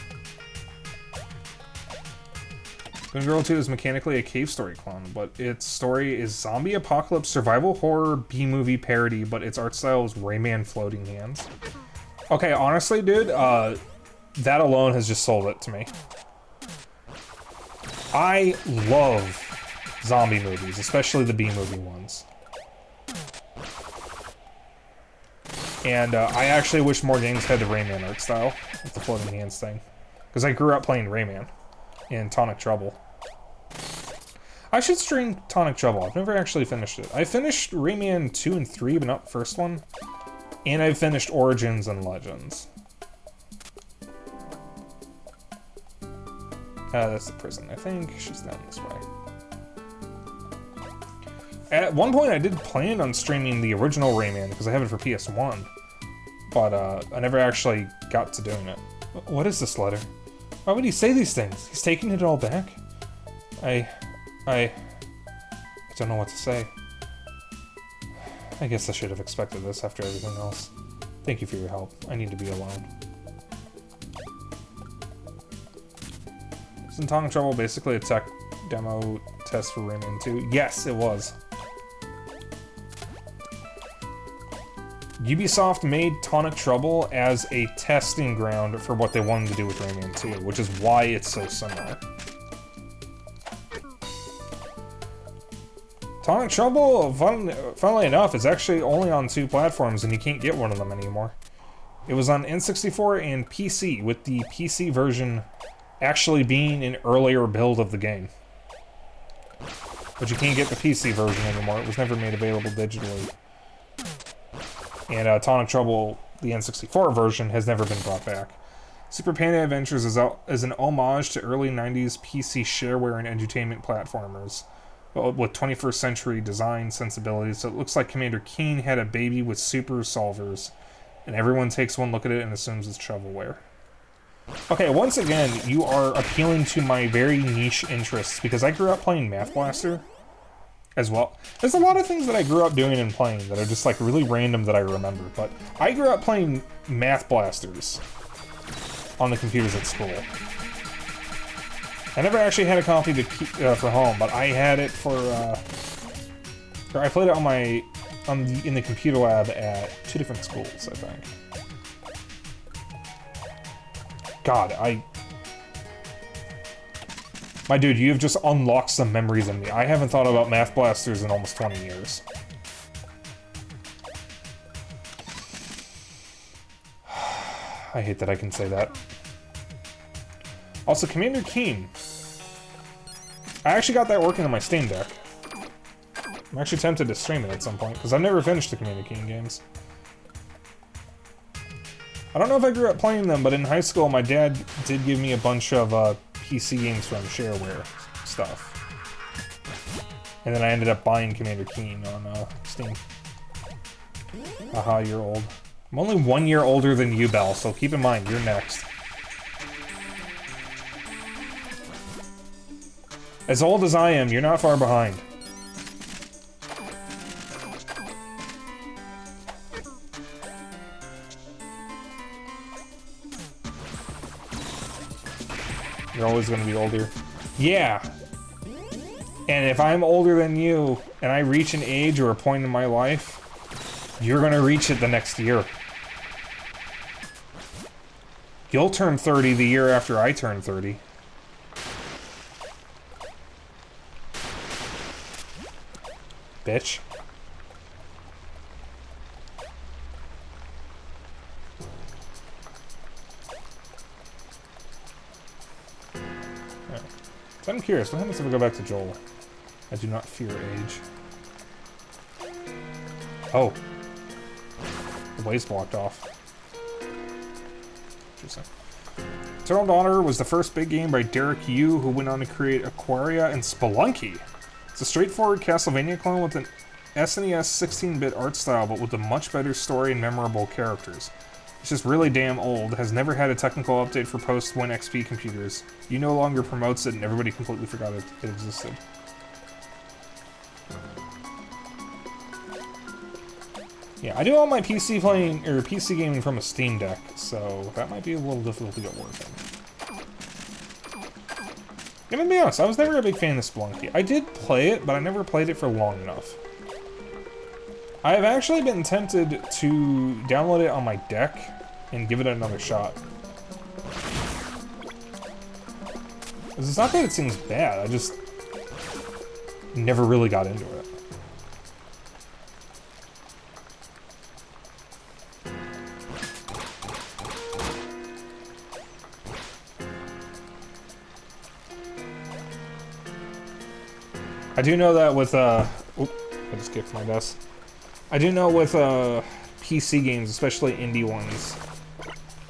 Gun Girl 2 is mechanically a Cave Story clone, but its story is zombie apocalypse survival horror B-movie parody, but its art style is Rayman floating hands. Okay, honestly, dude, that alone has just sold it to me. I love zombie movies, especially the B-movie ones. And I actually wish more games had the Rayman art style, with the floating hands thing. Because I grew up playing Rayman in Tonic Trouble. I should stream Tonic Trouble. I've never actually finished it. I finished Rayman 2 and 3, but not the first one. And I've finished Origins and Legends. That's the prison, I think. She's down this way. At one point, I did plan on streaming the original Rayman, because I have it for PS1. But, I never actually got to doing it. What is this letter? Why would he say these things? He's taking it all back? I don't know what to say. I guess I should have expected this after everything else. Thank you for your help. I need to be alone. Isn't Tonic Trouble basically a tech demo test for Rayman 2? Yes, it was. Ubisoft made Tonic Trouble as a testing ground for what they wanted to do with Rayman 2, which is why it's so similar. Tonic Trouble, funnily enough, is actually only on 2 platforms, and you can't get one of them anymore. It was on N64 and PC, with the PC version actually being an earlier build of the game. But you can't get the PC version anymore. It was never made available digitally. And Tonic Trouble, the N64 version, has never been brought back. Super Panda Adventures is an homage to early 90s PC shareware and edutainment platformers, with 21st century design sensibilities. So it looks like Commander Keen had a baby with super solvers, and everyone takes one look at it and assumes it's shovelware. Okay, once again, you are appealing to my very niche interests, because I grew up playing Math Blaster as well. There's a lot of things that I grew up doing and playing that are just like really random that I remember, but I grew up playing Math Blasters on the computers at school. I never actually had a copy to keep, for home, but I had it for, or I played it in the computer lab at 2 different schools, I think. God, my dude, you have just unlocked some memories in me. I haven't thought about Math Blasters in almost 20 years. I hate that I can say that. Also, Commander Keen. I actually got that working on my Steam Deck. I'm actually tempted to stream it at some point, because I've never finished the Commander Keen games. I don't know if I grew up playing them, but in high school, my dad did give me a bunch of PC games from shareware stuff. And then I ended up buying Commander Keen on Steam. Haha, you're old. I'm only 1 year older than you, Belle, so keep in mind, you're next. As old as I am, you're not far behind. You're always going to be older. Yeah. And if I'm older than you, and I reach an age or a point in my life, you're going to reach it the next year. You'll turn 30 the year after I turn 30. Bitch. So I'm curious, what happens if I go back to Joel? I do not fear age. Oh. The way's blocked off. Interesting. Eternal Daughter was the first big game by Derek Yu, who went on to create Aquaria and Spelunky. It's a straightforward Castlevania clone with an SNES 16-bit art style, but with a much better story and memorable characters. It's just really damn old, has never had a technical update for post-Win XP computers. You no longer promotes it, and everybody completely forgot it existed. Yeah, I do all my PC playing, or PC gaming from a Steam Deck, so that might be a little difficult to get working. I'm gonna be honest, I was never a big fan of Spelunky. I did play it, but I never played it for long enough. I have actually been tempted to download it on my deck and give it another shot. It's not that it seems bad, I just never really got into it. I do know that with oop, I just kicked my desk. I do know with PC games, especially indie ones,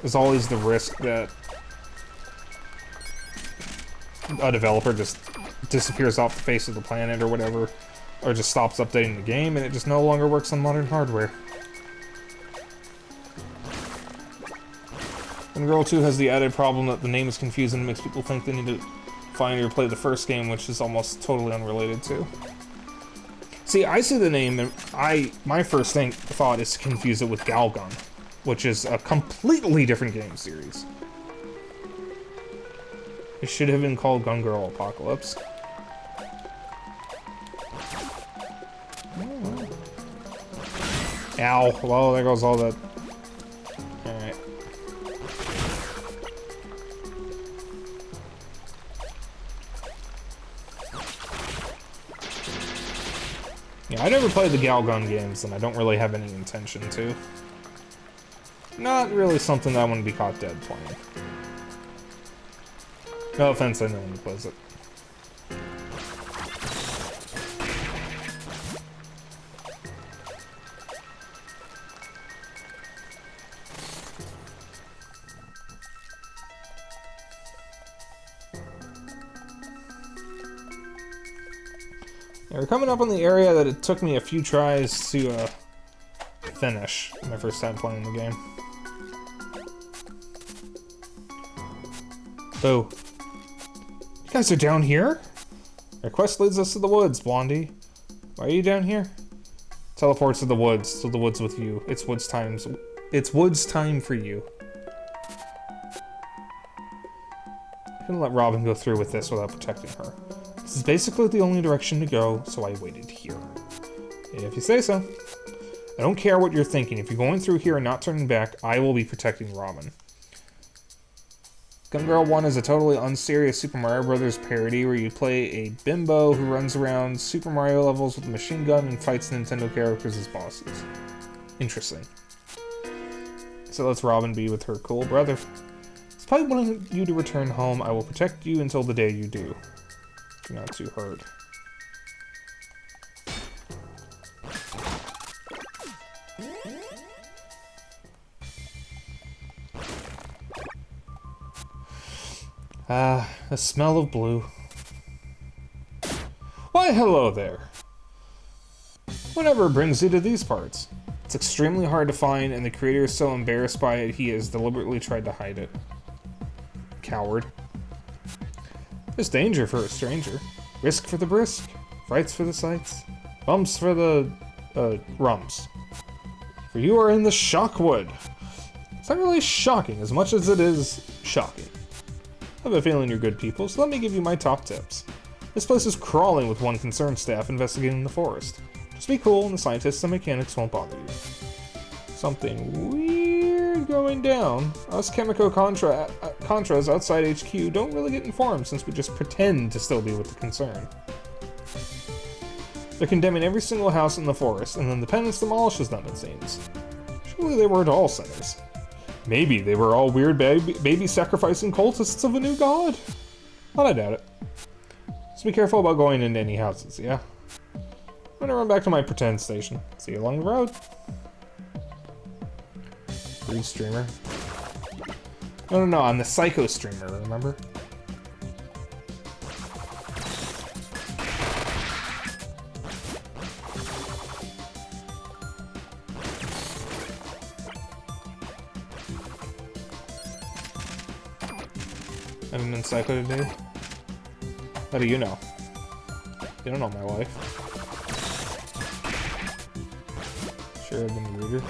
there's always the risk that a developer just disappears off the face of the planet or whatever, or just stops updating the game and it just no longer works on modern hardware. And Girl 2 has the added problem that the name is confusing and makes people think they need to find or play the first game, which is almost totally unrelated to. See, I see the name and my first thought is to confuse it with Galgun, which is a completely different game series. It should have been called Gun Girl Apocalypse. Oh. Ow. Well, there goes all that. Alright. Yeah, I never played the Galgun games, and I don't really have any intention to. Not really something that I want to be caught dead playing. No offense, I know when he plays it. Yeah, we're coming up on the area that it took me a few tries to finish my first time playing the game. So, you guys are down here? Our quest leads us to the woods, Blondie. Why are you down here? Teleports to the woods with you. It's woods time for you. I couldn't let Robin go through with this without protecting her. This is basically the only direction to go, so I waited here. If you say so. I don't care what you're thinking. If you're going through here and not turning back, I will be protecting Robin. Gun Girl 1 is a totally unserious Super Mario Bros. Parody where you play a bimbo who runs around Super Mario levels with a machine gun and fights Nintendo characters as bosses. Interesting. So let's Robin be with her cool brother. Despite wanting you to return home, I will protect you until the day you do. You're not too hurt. The smell of blue. Why, hello there. Whatever brings you to these parts? It's extremely hard to find, and the creator is so embarrassed by it, he has deliberately tried to hide it. Coward. There's danger for a stranger. Risk for the brisk. Frights for the sights. Bumps for the, rumps. For you are in the Shockwood. It's not really shocking as much as it is shocking. I have a feeling you're good people, so let me give you my top tips. This place is crawling with one concerned staff investigating the forest. Just be cool and the scientists and mechanics won't bother you. Something weird going down. Us Contras outside HQ don't really get informed since we just pretend to still be with the concern. They're condemning every single house in the forest, and then the penance demolishes them, it seems. Surely they weren't all sinners. Maybe they were all weird baby sacrificing cultists of a new god. But I doubt it. Just be careful about going into any houses, yeah? I'm gonna run back to my pretend station. See you along the road. Free streamer. No, I'm the psycho streamer, remember? I haven't been psycho today. How do you know? You don't know my life. Sure, I've been ruder.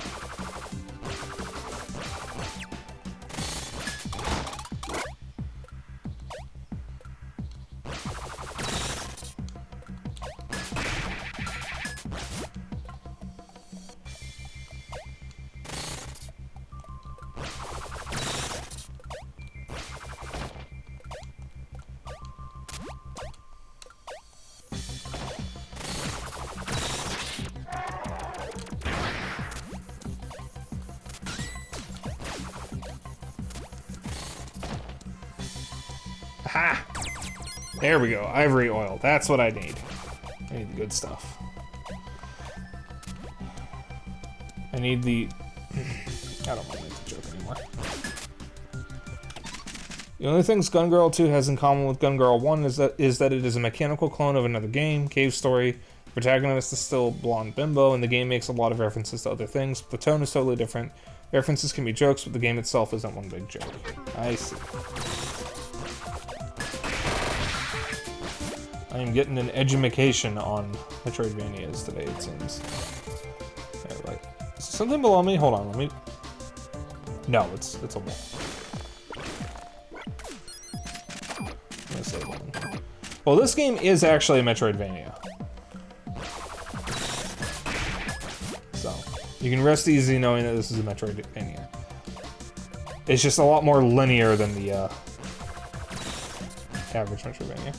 Ha! There we go. Ivory oil. That's what I need. I need the good stuff. I need the... I don't want to make the joke anymore. The only things Gun Girl 2 has in common with Gun Girl 1 is that it is a mechanical clone of another game, Cave Story. The protagonist is still blonde bimbo, and the game makes a lot of references to other things, but the tone is totally different. The references can be jokes, but the game itself isn't one big joke. I see. I am getting an edumacation on Metroidvanias today, it seems. Alright. Is there something below me? Hold on, let me... No, it's a wall. Well, this game is actually a Metroidvania. So, you can rest easy knowing that this is a Metroidvania. It's just a lot more linear than the average Metroidvania.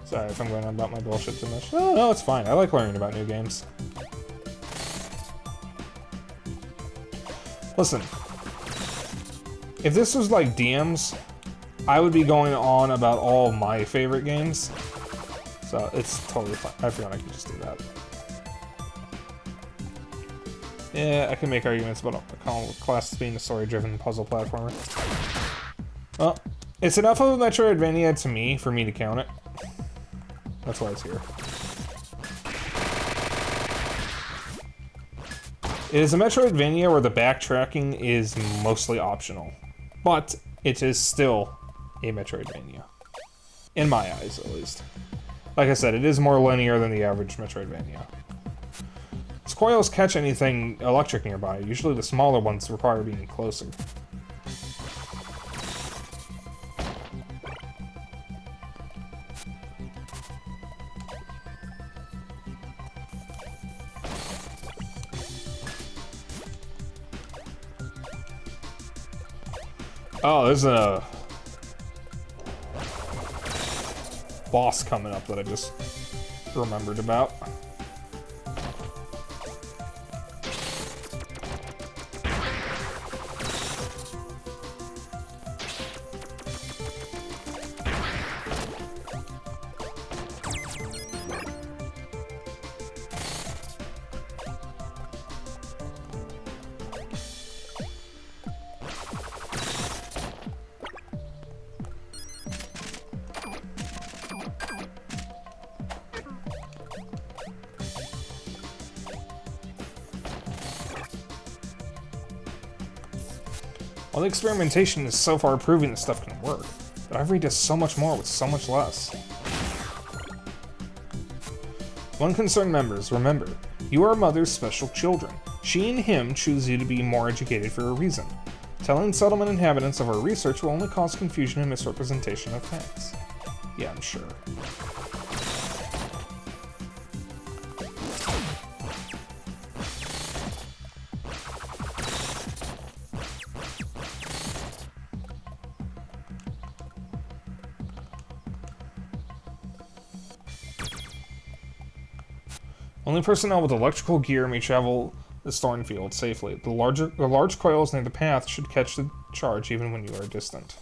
Sorry if I'm going on about my bullshit too much. Oh, no, it's fine. I like learning about new games. Listen, if this was like DMs, I would be going on about all of my favorite games. So it's totally fine. I forgot I could just do that. Yeah, I can make arguments about Iconoclasts being a story-driven puzzle platformer. Well, it's enough of a Metroidvania to me for me to count it. That's why it's here. It is a Metroidvania where the backtracking is mostly optional, but it is still a Metroidvania. In my eyes, at least. Like I said, it is more linear than the average Metroidvania. Squirrels catch anything electric nearby. Usually the smaller ones require being closer. Oh, there's a boss coming up that I just remembered about. Well, the experimentation is so far proving this stuff can work, but Ivory does so much more with so much less. One concerned members, remember, you are Mother's special children. She and him choose you to be more educated for a reason. Telling settlement inhabitants of our research will only cause confusion and misrepresentation of facts. Yeah, I'm sure. Only personnel with electrical gear may travel the Thornfield safely. The large coils near the path should catch the charge even when you are distant.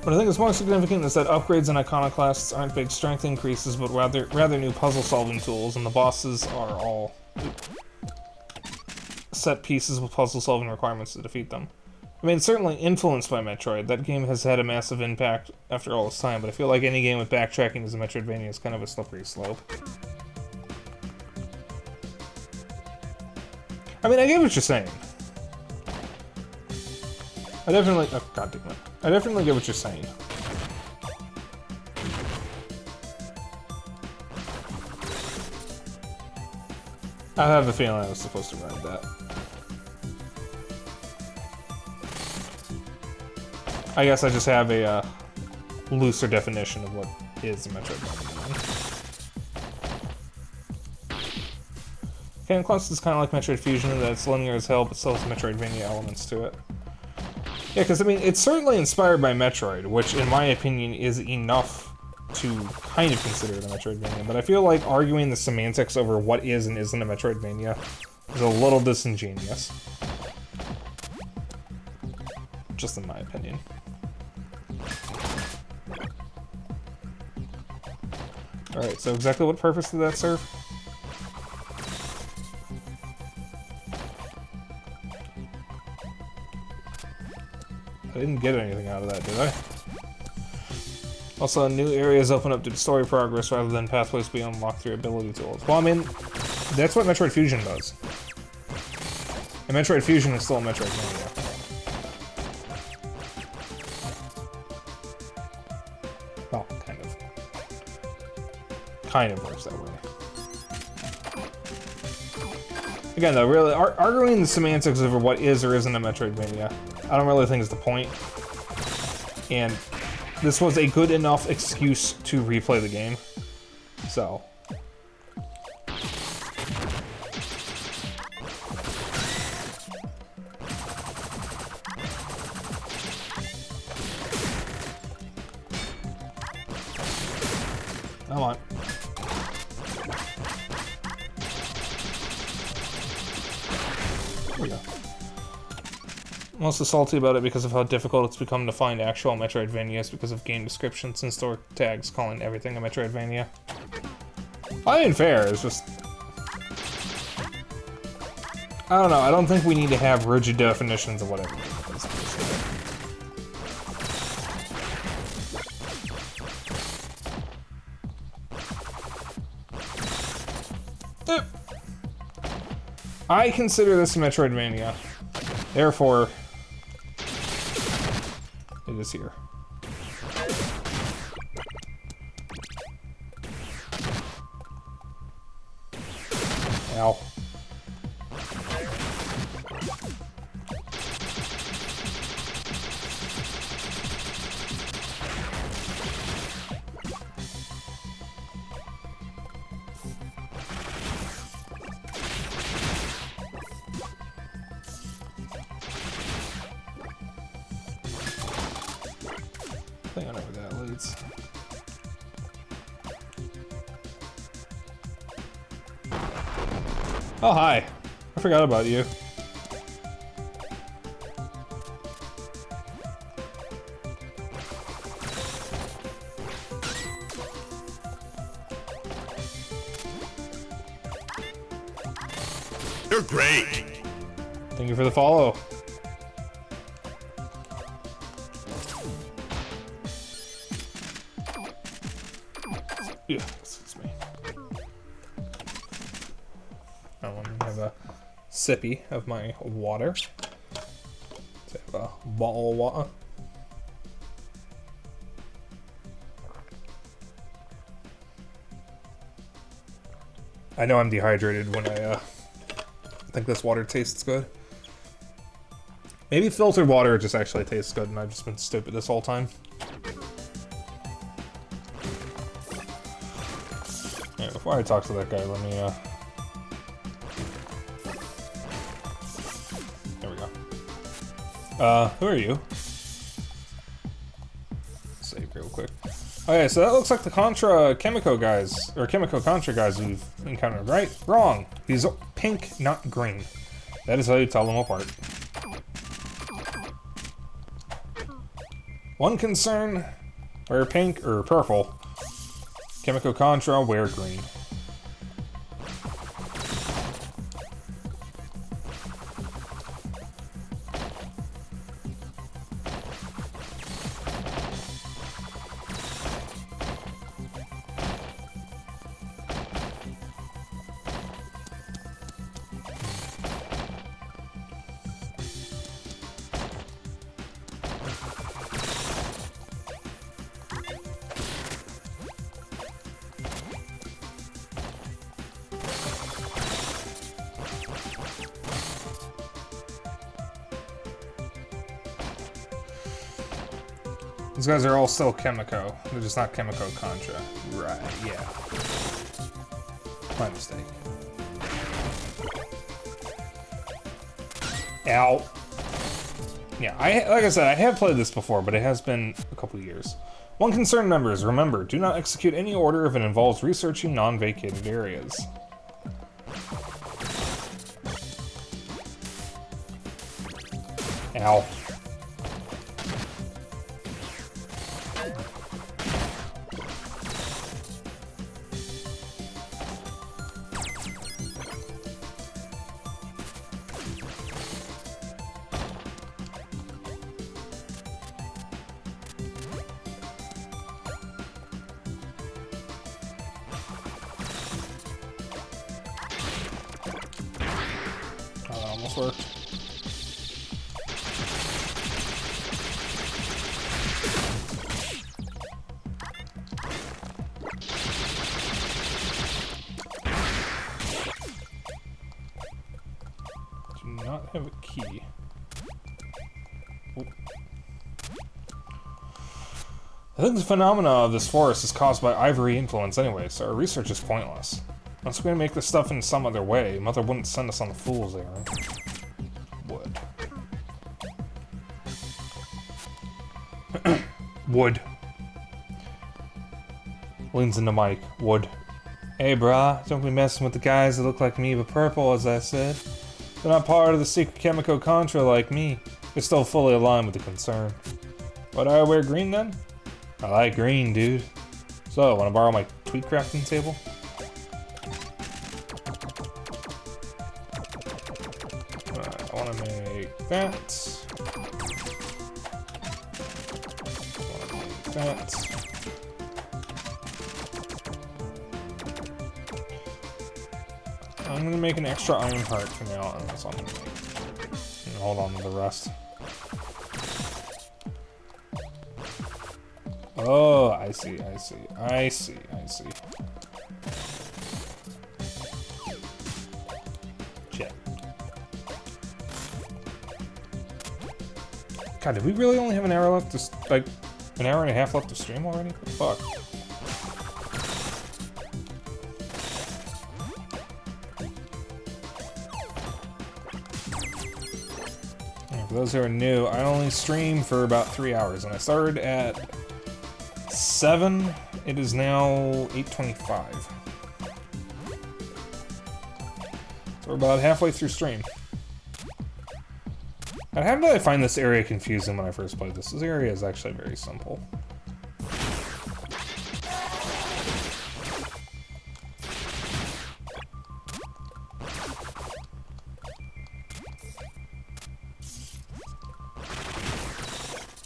What I think is more significant is that upgrades in Iconoclasts aren't big strength increases, but rather new puzzle-solving tools, and the bosses are all set pieces with puzzle-solving requirements to defeat them. I mean, certainly influenced by Metroid. That game has had a massive impact after all this time, but I feel like any game with backtracking as a Metroidvania is kind of a slippery slope. I mean, I get what you're saying. I definitely... Oh, God damn it. I definitely get what you're saying. I have a feeling I was supposed to ride that. I guess I just have a looser definition of what is a Metroidvania. Iconoclasts is kind of like Metroid Fusion in that it's linear as hell, but still has Metroidvania elements to it. Yeah, because I mean, it's certainly inspired by Metroid, which in my opinion is enough to kind of consider it a Metroidvania, but I feel like arguing the semantics over what is and isn't a Metroidvania is a little disingenuous. Just in my opinion. Alright, so exactly what purpose did that serve? I didn't get anything out of that, did I? Also, new areas open up to story progress rather than pathways be unlocked through ability tools. Well, I mean, that's what Metroid Fusion does. And Metroid Fusion is still a Metroidvania. Well, kind of. Kind of works that way. Again, though, really, arguing the semantics over what is or isn't a Metroidvania, I don't really think is the point. And this was a good enough excuse to replay the game. So. Come on. There we go. I'm also salty about it because of how difficult it's become to find actual Metroidvanias because of game descriptions and store tags calling everything a Metroidvania. I ain't fair, it's just... I don't know, I don't think we need to have rigid definitions of whatever it is. I consider this a Metroidvania. Therefore, it is here. Ow. I think I know where that leads. Oh, hi. I forgot about you. You're great. Thank you for the follow. Yeah, excuse me. Now let me have a sippy of my water. Let's have a bottle of water. I know I'm dehydrated when I think this water tastes good. Maybe filtered water just actually tastes good and I've just been stupid this whole time. Yeah, before I talk to that guy, let me there we go. Who are you? Save real quick. Okay, so that looks like the Contra Chemico guys, or Chemico Contra guys we've encountered, right? Wrong. He's pink, not green. That is how you tell them apart. One concern, wear pink or purple. Chemico Contra, wear green. These guys are all still Chemico. They're just not Chemico Contra. Right, yeah. My mistake. Ow. Yeah, like I said, I have played this before, but it has been a couple years. One concern, members, remember, do not execute any order if it involves researching non-vacated areas. Ow. Almost worked. Do not have a key. Oh. I think the phenomena of this forest is caused by ivory influence anyway, so our research is pointless. Unless we're gonna make this stuff in some other way, Mother wouldn't send us on the fool's errand. Wood. Wood. Leans into mic. Wood. Hey brah, don't be messing with the guys that look like me but purple, as I said. They're not part of the secret Chemico Contra like me. They're still fully aligned with the concern. Why do I wear green then? I like green, dude. So, wanna borrow my tweet crafting table? I want to make that. I want to make that. I'm going to make an extra iron heart for now, and that's all I'm going to make. And hold on to the rest. Oh, I see, I see, I see, I see. Shit. God, did we really only have an hour left to, like, an hour and a half left to stream already? What the fuck? Yeah, for those who are new, I only stream for about 3 hours, and I started at 7. It is now 8:25. So we're about halfway through stream. And how did I find this area confusing when I first played this? This area is actually very simple.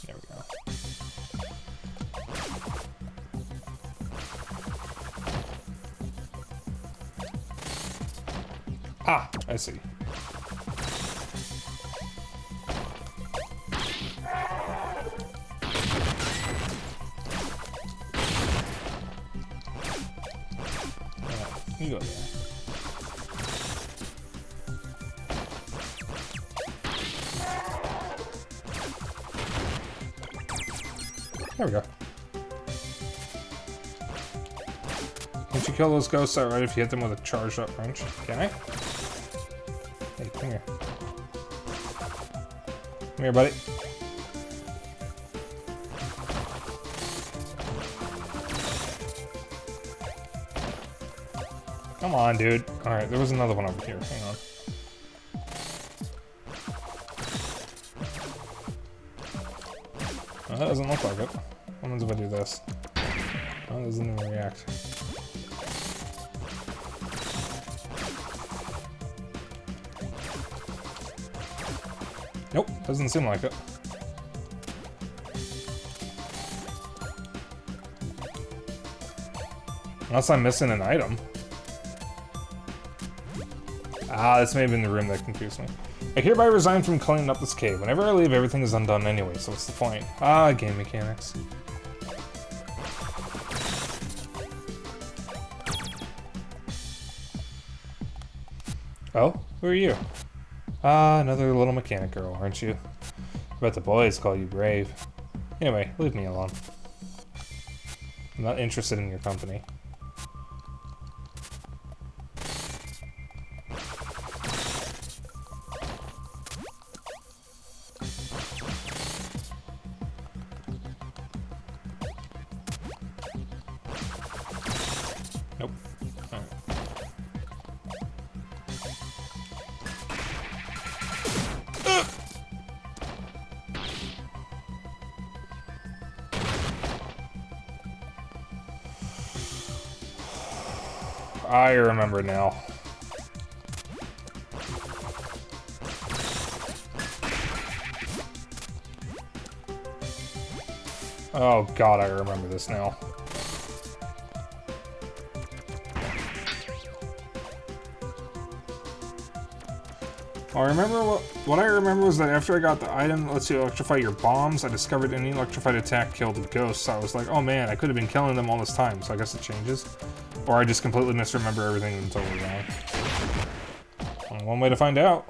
There we go. Ah, I see. You go there. There we go. Can't you kill those ghosts outright if you hit them with a charged up wrench? Can I? Hey, come here. Come here, buddy. Come on, dude. Alright, there was another one over here. Hang on. Oh, that doesn't look like it. What happens if I do this? Oh, it doesn't even react. Nope, doesn't seem like it. Unless I'm missing an item. Ah, this may have been the room that confused me. I hereby resign from cleaning up this cave. Whenever I leave, everything is undone anyway, so what's the point? Ah, game mechanics. Oh, who are you? Ah, another little mechanic girl, aren't you? I bet the boys call you brave. Anyway, leave me alone. I'm not interested in your company. Nope. All right. I remember now. Oh god, I remember this now. I remember what I remember was that after I got the item that lets you electrify your bombs, I discovered any electrified attack killed ghosts. So I was like, oh man, I could have been killing them all this time, so I guess it changes. Or I just completely misremember everything and totally wrong. Only one way to find out.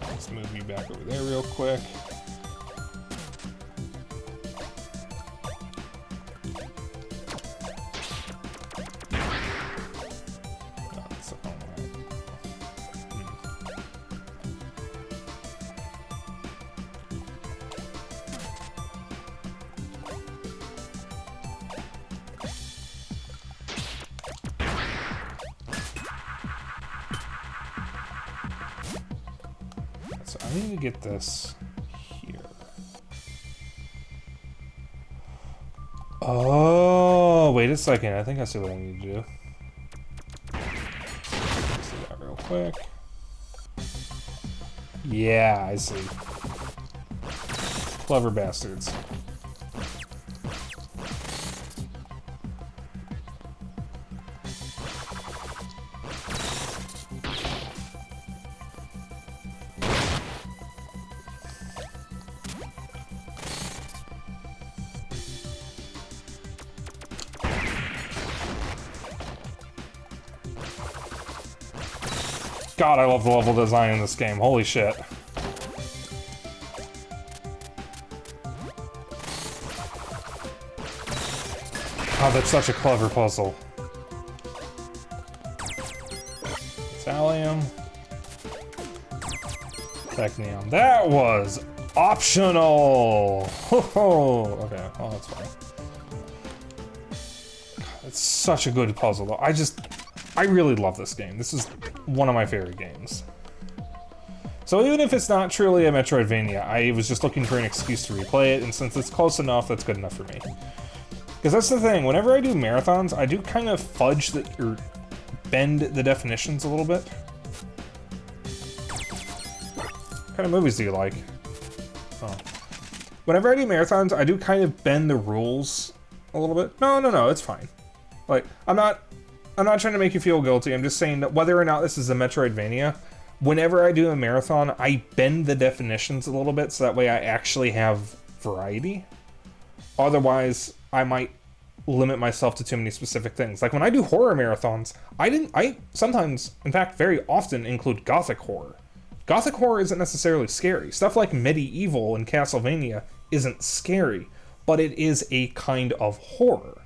Let's move you back over there real quick. So I need to get this here. Oh, wait a second. I think I see what I need to do. Let's do that real quick. Yeah, I see. Clever bastards. God, I love the level design in this game. Holy shit. Oh, that's such a clever puzzle. Thallium. Technium. That was optional! Okay, well, that's fine. It's such a good puzzle, though. I really love this game. This is one of my favorite games. So even if it's not truly a Metroidvania, I was just looking for an excuse to replay it, and since it's close enough, that's good enough for me. Because that's the thing, whenever I do marathons, I do kind of fudge or bend the definitions a little bit. What kind of movies do you like? Oh. Whenever I do marathons, I do kind of bend the rules a little bit. No, it's fine. Like, I'm not trying to make you feel guilty. I'm just saying that whether or not this is a Metroidvania, whenever I do a marathon, I bend the definitions a little bit so that way I actually have variety. Otherwise, I might limit myself to too many specific things. Like when I do horror marathons, I sometimes, in fact, very often include gothic horror. Gothic horror isn't necessarily scary. Stuff like Medieval and Castlevania isn't scary, but it is a kind of horror.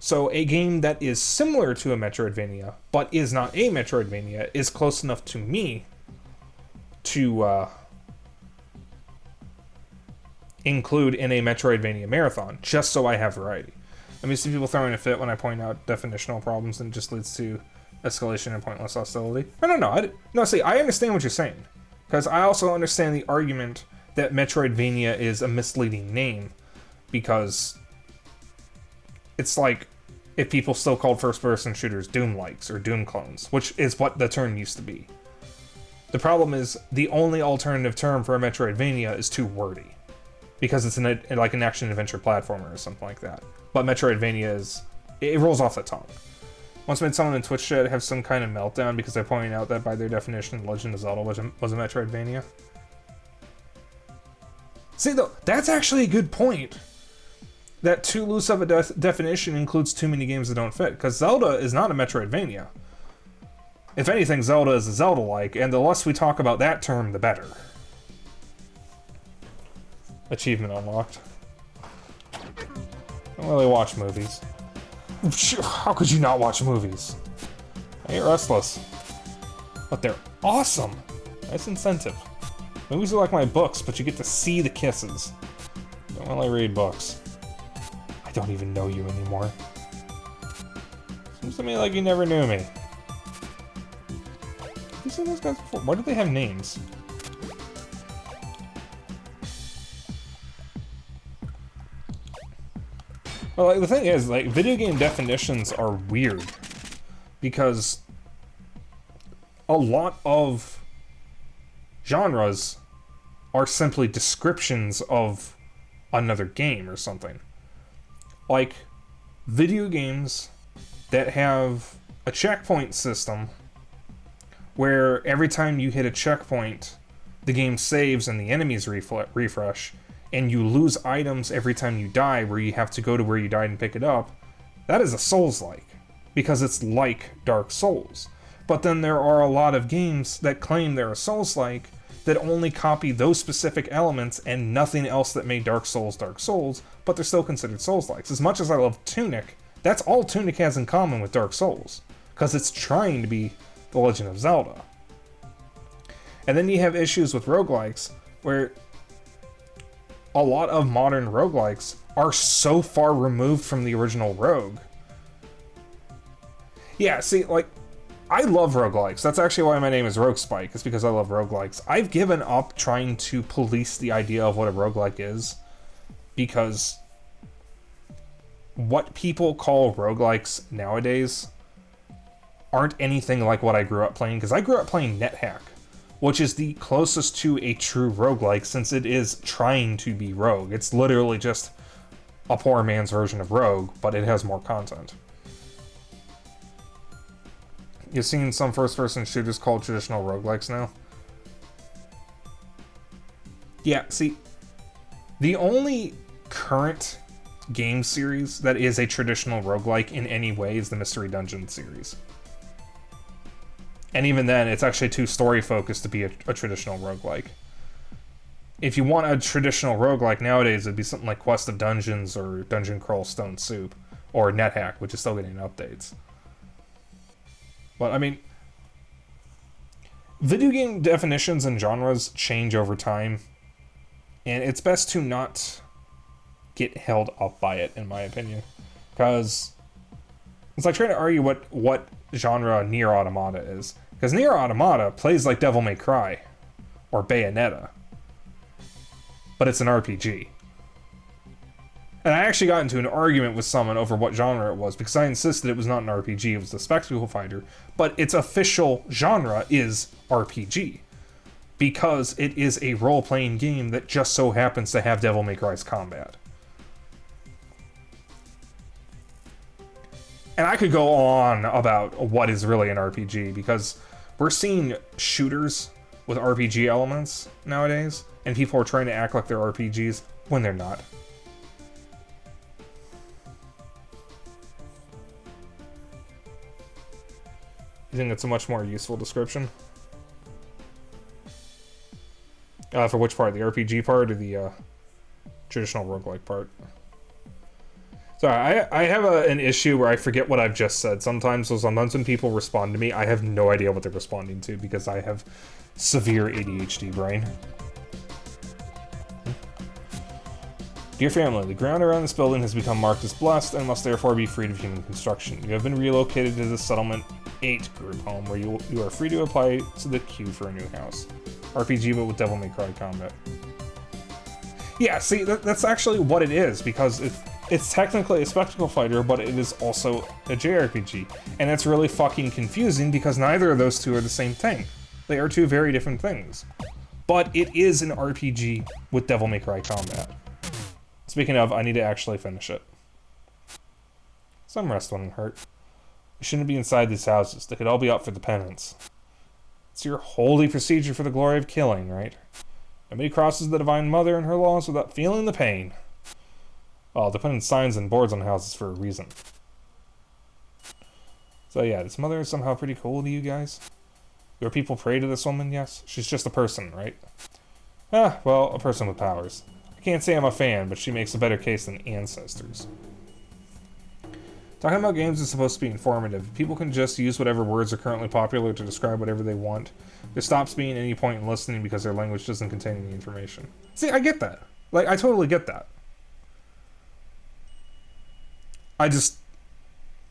So a game that is similar to a Metroidvania, but is not a Metroidvania, is close enough to me to include in a Metroidvania marathon, just so I have variety. I mean, see people throwing a fit when I point out definitional problems and it just leads to escalation and pointless hostility. No, see, I understand what you're saying. Because I also understand the argument that Metroidvania is a misleading name, because it's like if people still called first-person shooters Doom-likes or Doom clones, which is what the term used to be. The problem is the only alternative term for a Metroidvania is too wordy, because it's like an action-adventure platformer or something like that. But Metroidvania it rolls off the tongue. Once I made someone in Twitch chat have some kind of meltdown because I pointed out that by their definition, Legend of Zelda was a Metroidvania. See, though, that's actually a good point. That too loose of a definition includes too many games that don't fit, because Zelda is not a Metroidvania. If anything, Zelda is a Zelda-like, and the less we talk about that term, the better. Achievement unlocked. Don't really watch movies. How could you not watch movies? I get restless. But they're awesome! Nice incentive. Movies are like my books, but you get to see the kisses. Don't really read books. I don't even know you anymore. Seems to me like you never knew me. Have you seen those guys before? Why do they have names? Well, like, the thing is, like, video game definitions are weird. Because a lot of genres are simply descriptions of another game or something. Like, video games that have a checkpoint system where every time you hit a checkpoint, the game saves and the enemies refresh, and you lose items every time you die where you have to go to where you died and pick it up, that is a Souls-like, because it's like Dark Souls. But then there are a lot of games that claim they're a Souls-like that only copy those specific elements and nothing else that made Dark Souls, but they're still considered Souls-likes. As much as I love Tunic, that's all Tunic has in common with Dark Souls, because it's trying to be The Legend of Zelda. And then you have issues with roguelikes, where a lot of modern roguelikes are so far removed from the original Rogue. Yeah, see, like, I love roguelikes. That's actually why my name is RogueSpyke, is because I love roguelikes. I've given up trying to police the idea of what a roguelike is, because what people call roguelikes nowadays aren't anything like what I grew up playing, because I grew up playing NetHack, which is the closest to a true roguelike, since it is trying to be Rogue. It's literally just a poor man's version of Rogue, but it has more content. You've seen some first-person shooters called traditional roguelikes now? Yeah, see, the only current game series that is a traditional roguelike in any way is the Mystery Dungeon series. And even then, it's actually too story-focused to be a traditional roguelike. If you want a traditional roguelike nowadays, it'd be something like Quest of Dungeons or Dungeon Crawl Stone Soup, or NetHack, which is still getting updates. But, I mean, video game definitions and genres change over time, and it's best to not get held up by it, in my opinion. Because it's like trying to argue what genre Nier Automata is. Because Nier Automata plays like Devil May Cry, or Bayonetta, but it's an RPG. And I actually got into an argument with someone over what genre it was, because I insisted it was not an RPG, it was a spectacle fighter, but its official genre is RPG, because it is a role-playing game that just so happens to have Devil May Cry's combat. And I could go on about what is really an RPG, because we're seeing shooters with RPG elements nowadays, and people are trying to act like they're RPGs when they're not. You think it's a much more useful description? For which part? The RPG part or the traditional roguelike part? Sorry, I have an issue where I forget what I've just said sometimes, so sometimes when people respond to me, I have no idea what they're responding to, because I have severe ADHD brain. Dear family, the ground around this building has become marked as blessed and must therefore be freed of human construction. You have been relocated to the Settlement 8 group home, where you are free to apply to the queue for a new house. RPG, but with Devil May Cry combat. Yeah, see, that's actually what it is, because it's technically a spectacle fighter, but it is also a JRPG. And it's really fucking confusing, because neither of those two are the same thing. They are two very different things. But it is an RPG with Devil May Cry combat. Speaking of, I need to actually finish it. Some rest wouldn't hurt. You shouldn't be inside these houses. They could all be up for the penance. It's your holy procedure for the glory of killing, right? Nobody crosses the Divine Mother and her laws without feeling the pain. Oh, they're putting signs and boards on houses for a reason. So yeah, this mother is somehow pretty cool to you guys. Your people pray to this woman, yes? She's just a person, right? Ah, well, a person with powers. I can't say I'm a fan, but she makes a better case than ancestors. Talking about games is supposed to be informative. People can just use whatever words are currently popular to describe whatever they want. There stops being any point in listening because their language doesn't contain any information. See, I get that. Like, I totally get that. I just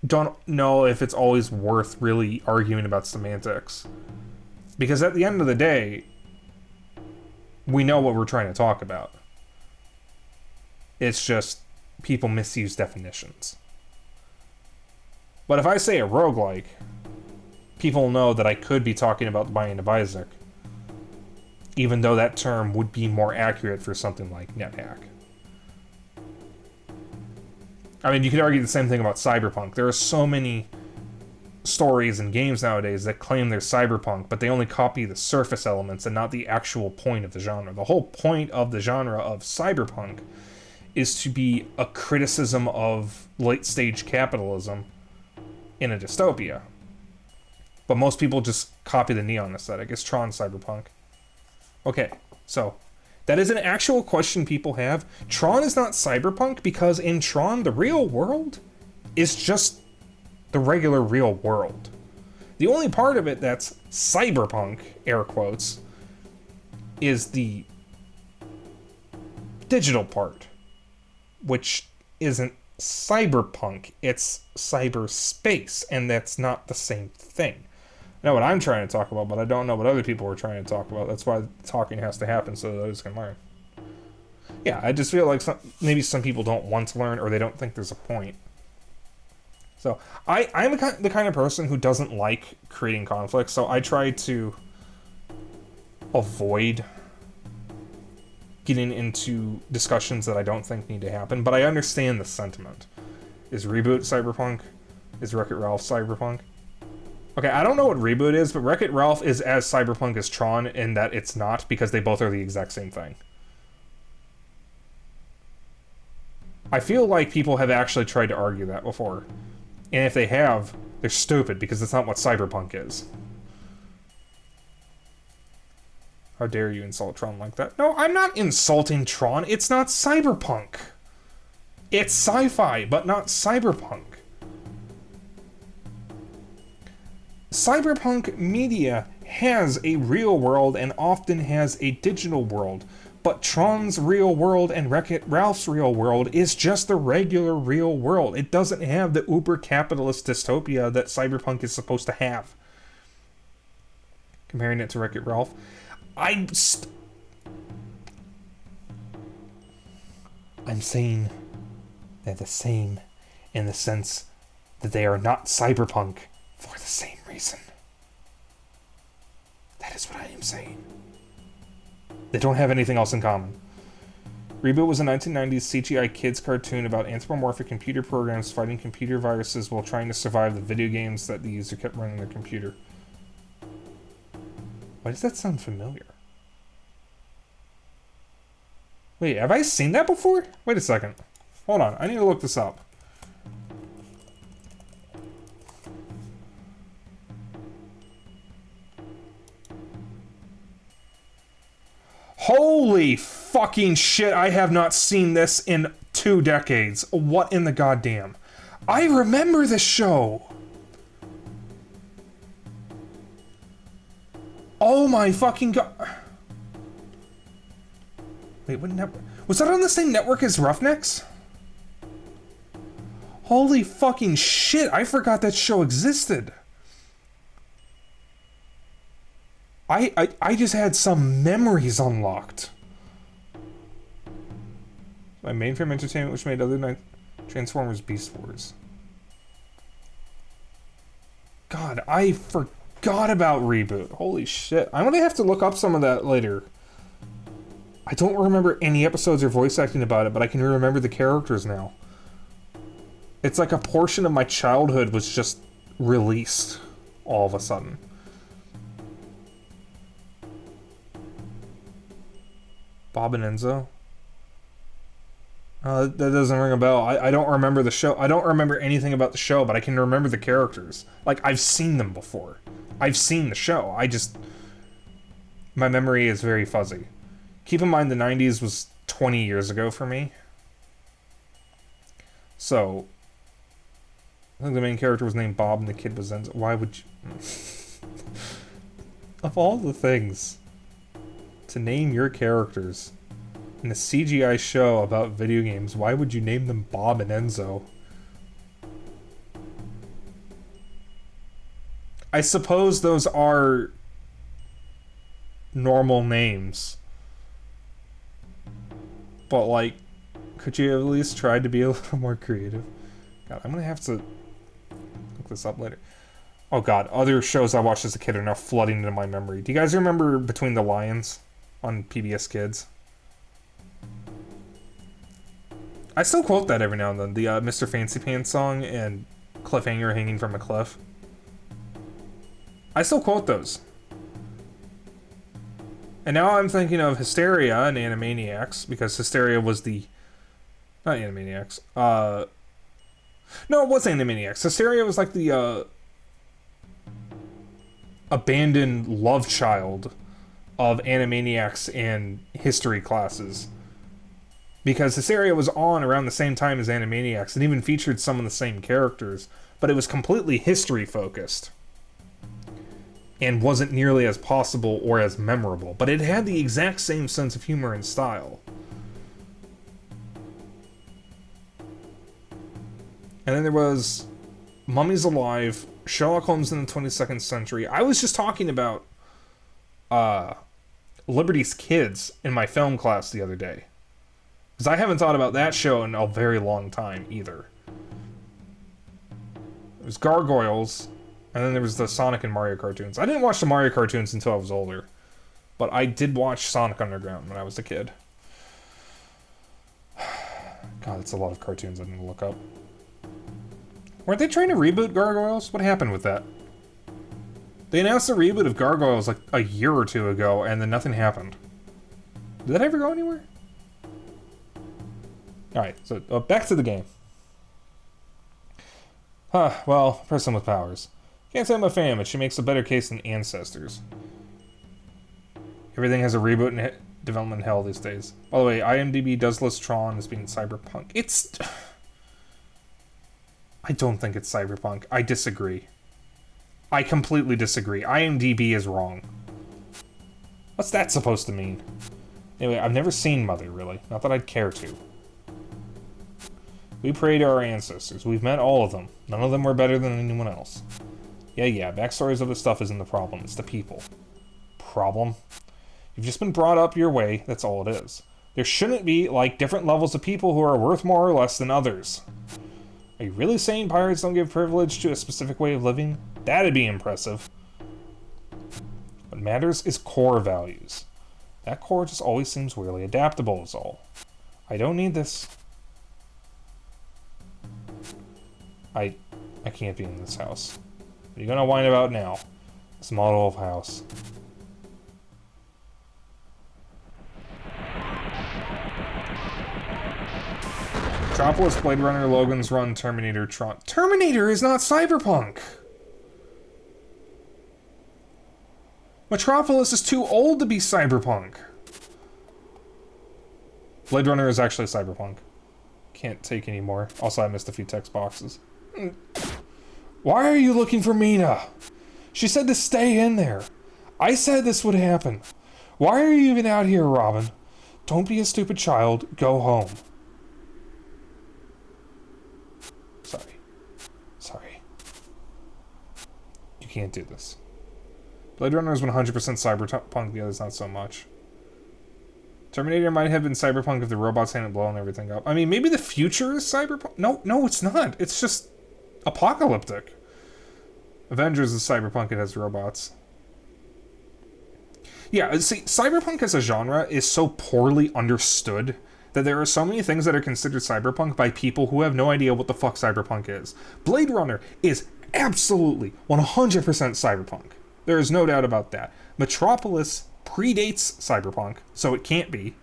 don't know if it's always worth really arguing about semantics. Because at the end of the day, we know what we're trying to talk about. It's just people misuse definitions. But if I say a roguelike, people know that I could be talking about the Binding of Isaac, even though that term would be more accurate for something like NetHack. I mean, you could argue the same thing about cyberpunk. There are so many stories and games nowadays that claim they're cyberpunk, but they only copy the surface elements and not the actual point of the genre. The whole point of the genre of cyberpunk is to be a criticism of late-stage capitalism in a dystopia. But most people just copy the neon aesthetic. It's Tron cyberpunk. Okay, so that is an actual question people have. Tron is not cyberpunk because in Tron, the real world is just the regular real world. The only part of it that's cyberpunk, air quotes, is the digital part, which isn't cyberpunk, it's cyberspace, and that's not the same thing. I know what I'm trying to talk about, but I don't know what other people are trying to talk about. That's why talking has to happen so that others can learn. Yeah, I just feel like maybe some people don't want to learn, or they don't think there's a point. So, I'm the kind of person who doesn't like creating conflict, so I try to avoid getting into discussions that I don't think need to happen, but I understand the sentiment. Is Reboot cyberpunk? Is Wreck-It Ralph cyberpunk? Okay, I don't know what Reboot is, but Wreck-It Ralph is as cyberpunk as Tron in that it's not, because they both are the exact same thing. I feel like people have actually tried to argue that before. And if they have, they're stupid, because it's not what cyberpunk is. How dare you insult Tron like that? No, I'm not insulting Tron. It's not cyberpunk. It's sci-fi, but not cyberpunk. Cyberpunk media has a real world and often has a digital world, but Tron's real world and Wreck-It Ralph's real world is just the regular real world. It doesn't have the uber-capitalist dystopia that cyberpunk is supposed to have. Comparing it to Wreck-It Ralph, I'm saying they're the same in the sense that they are not cyberpunk for the same reason. That is what I am saying. They don't have anything else in common. Reboot was a 1990s CGI kids cartoon about anthropomorphic computer programs fighting computer viruses while trying to survive the video games that the user kept running their computer. Why does that sound familiar? Wait, have I seen that before? Wait a second. Hold on, I need to look this up. Holy fucking shit, I have not seen this in 2 decades. What in the goddamn? I remember this show! Oh my fucking god. Wait, what network? Was that on the same network as Roughnecks? Holy fucking shit, I forgot that show existed. I just had some memories unlocked. My mainframe entertainment, which made other Transformers Beast Wars. God, I forgot about Reboot. Holy shit. I'm gonna have to look up some of that later. I don't remember any episodes or voice acting about it, but I can remember the characters now. It's like a portion of my childhood was just released all of a sudden. Bob and Enzo? That doesn't ring a bell. I don't remember the show. I don't remember anything about the show, but I can remember the characters. Like, I've seen them before. I've seen the show. My memory is very fuzzy. Keep in mind the 90s was 20 years ago for me. So, I think the main character was named Bob and the kid was Enzo. Why would you... Of all the things to name your characters in a CGI show about video games, why would you name them Bob and Enzo? I suppose those are normal names. But, like, could you have at least tried to be a little more creative? God, I'm gonna have to look this up later. Oh god, other shows I watched as a kid are now flooding into my memory. Do you guys remember Between the Lions on PBS Kids? I still quote that every now and then. The Mr. Fancy Pants song and Cliffhanger Hanging from a Cliff. I still quote those. And now I'm thinking of Hysteria and Animaniacs, because Hysteria was the... Not Animaniacs. No, it was Animaniacs. Hysteria was like the abandoned love child of Animaniacs and history classes. Because Hysteria was on around the same time as Animaniacs and even featured some of the same characters, but it was completely history focused. And wasn't nearly as possible or as memorable, but it had the exact same sense of humor and style. And then there was Mummies Alive, Sherlock Holmes in the 22nd Century. I was just talking about Liberty's Kids in my film class the other day. Because I haven't thought about that show in a very long time, either. There's Gargoyles, and then there was the Sonic and Mario cartoons. I didn't watch the Mario cartoons until I was older, but I did watch Sonic Underground when I was a kid. God, that's a lot of cartoons I need to look up. Weren't they trying to reboot Gargoyles? What happened with that? They announced a reboot of Gargoyles like a year or two ago, and then nothing happened. Did that ever go anywhere? Alright, so back to the game. Well, person with powers. Can't say I'm a fan, but she makes a better case than Ancestors. Everything has a reboot and development hell these days. By the way, IMDb does list Tron as being cyberpunk. I don't think it's cyberpunk. I disagree. I completely disagree. IMDb is wrong. What's that supposed to mean? Anyway, I've never seen Mother, really. Not that I'd care to. We pray to our ancestors. We've met all of them. None of them were better than anyone else. Yeah, backstories of the stuff isn't the problem. It's the people. Problem? You've just been brought up your way. That's all it is. There shouldn't be, like, different levels of people who are worth more or less than others. Are you really saying pirates don't give privilege to a specific way of living? That'd be impressive. What matters is core values. That core just always seems weirdly adaptable is all. I don't need this. I can't be in this house. What are you gonna whine about now? This model of house. Metropolis, Blade Runner, Logan's Run, Terminator, Tron. Terminator is not cyberpunk! Metropolis is too old to be cyberpunk. Blade Runner is actually cyberpunk. Can't take any more. Also, I missed a few text boxes. Why are you looking for Mina? She said to stay in there. I said this would happen. Why are you even out here, Robin? Don't be a stupid child. Go home. Sorry. You can't do this. Blade Runner is 100% cyberpunk, the other's not so much. Terminator might have been cyberpunk if the robots hadn't blown everything up. I mean, maybe the future is cyberpunk? No, it's not. It's just apocalyptic. Avengers is cyberpunk, it has robots. Yeah, see, cyberpunk as a genre is so poorly understood that there are so many things that are considered cyberpunk by people who have no idea what the fuck cyberpunk is. Blade Runner is absolutely 100% cyberpunk. There is no doubt about that. Metropolis predates cyberpunk, so it can't be.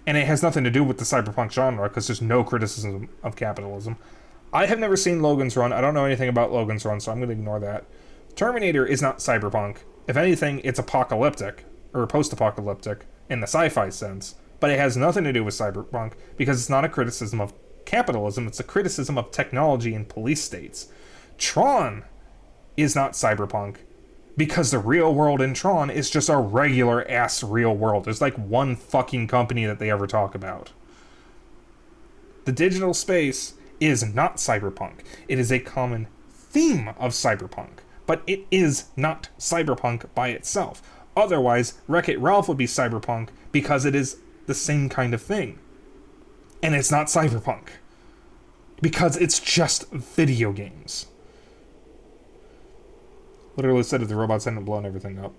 And it has nothing to do with the cyberpunk genre, because there's no criticism of capitalism. I have never seen Logan's Run. I don't know anything about Logan's Run, so I'm going to ignore that. Terminator is not cyberpunk. If anything, it's apocalyptic, or post-apocalyptic, in the sci-fi sense. But it has nothing to do with cyberpunk, because it's not a criticism of capitalism, it's a criticism of technology and police states. Tron is not cyberpunk, because the real world in Tron is just a regular-ass real world. There's like one fucking company that they ever talk about. The digital space is not cyberpunk. It is a common theme of cyberpunk, but it is not cyberpunk by itself. Otherwise, Wreck-It Ralph would be cyberpunk because it is the same kind of thing. And it's not cyberpunk. Because it's just video games. Literally said if the robots hadn't blown everything up.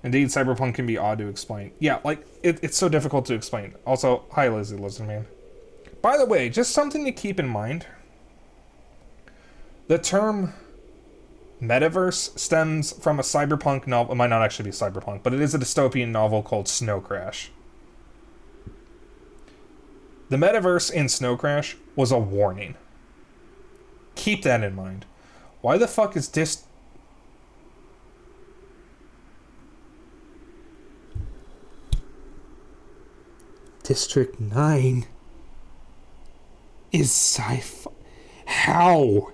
Indeed, cyberpunk can be odd to explain. Yeah, like, it's so difficult to explain. Also, hi Lizzie, listen man. By the way, just something to keep in mind. The term metaverse stems from a cyberpunk novel. It might not actually be cyberpunk, but it is a dystopian novel called Snow Crash. The metaverse in Snow Crash was a warning. Keep that in mind. Why the fuck is District 9 is sci-fi? How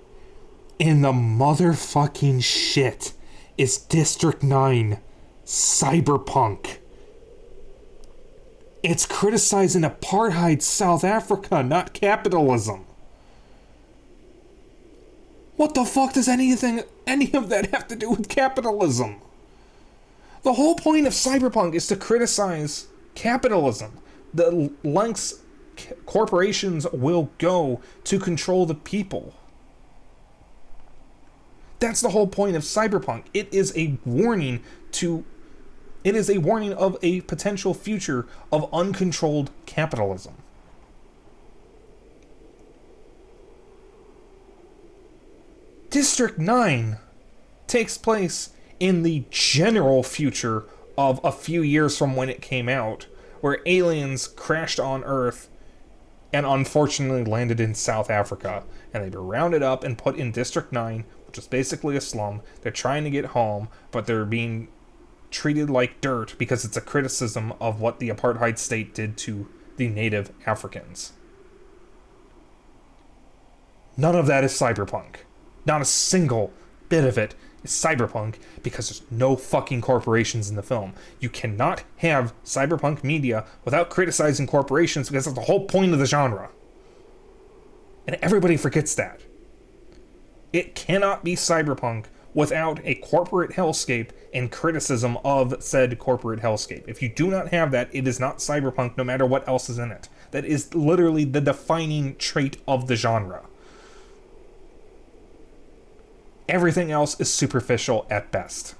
in the motherfucking shit is District 9 cyberpunk? It's criticizing apartheid South Africa, not capitalism. What the fuck does any of that have to do with capitalism? The whole point of cyberpunk is to criticize capitalism. The lengths corporations will go to control the people. That's the whole point of cyberpunk. It is a warning of a potential future of uncontrolled capitalism. District 9 takes place in the general future of a few years from when it came out, where aliens crashed on Earth and unfortunately landed in South Africa, and they were rounded up and put in District 9, which is basically a slum. They're trying to get home, but they're being treated like dirt because it's a criticism of what the apartheid state did to the native Africans. None of that is cyberpunk. Not a single bit of it is cyberpunk, because there's no fucking corporations in the film. You cannot have cyberpunk media without criticizing corporations, because that's the whole point of the genre. And everybody forgets that. It cannot be cyberpunk without a corporate hellscape and criticism of said corporate hellscape. If you do not have that, it is not cyberpunk, no matter what else is in it. That is literally the defining trait of the genre. Everything else is superficial at best.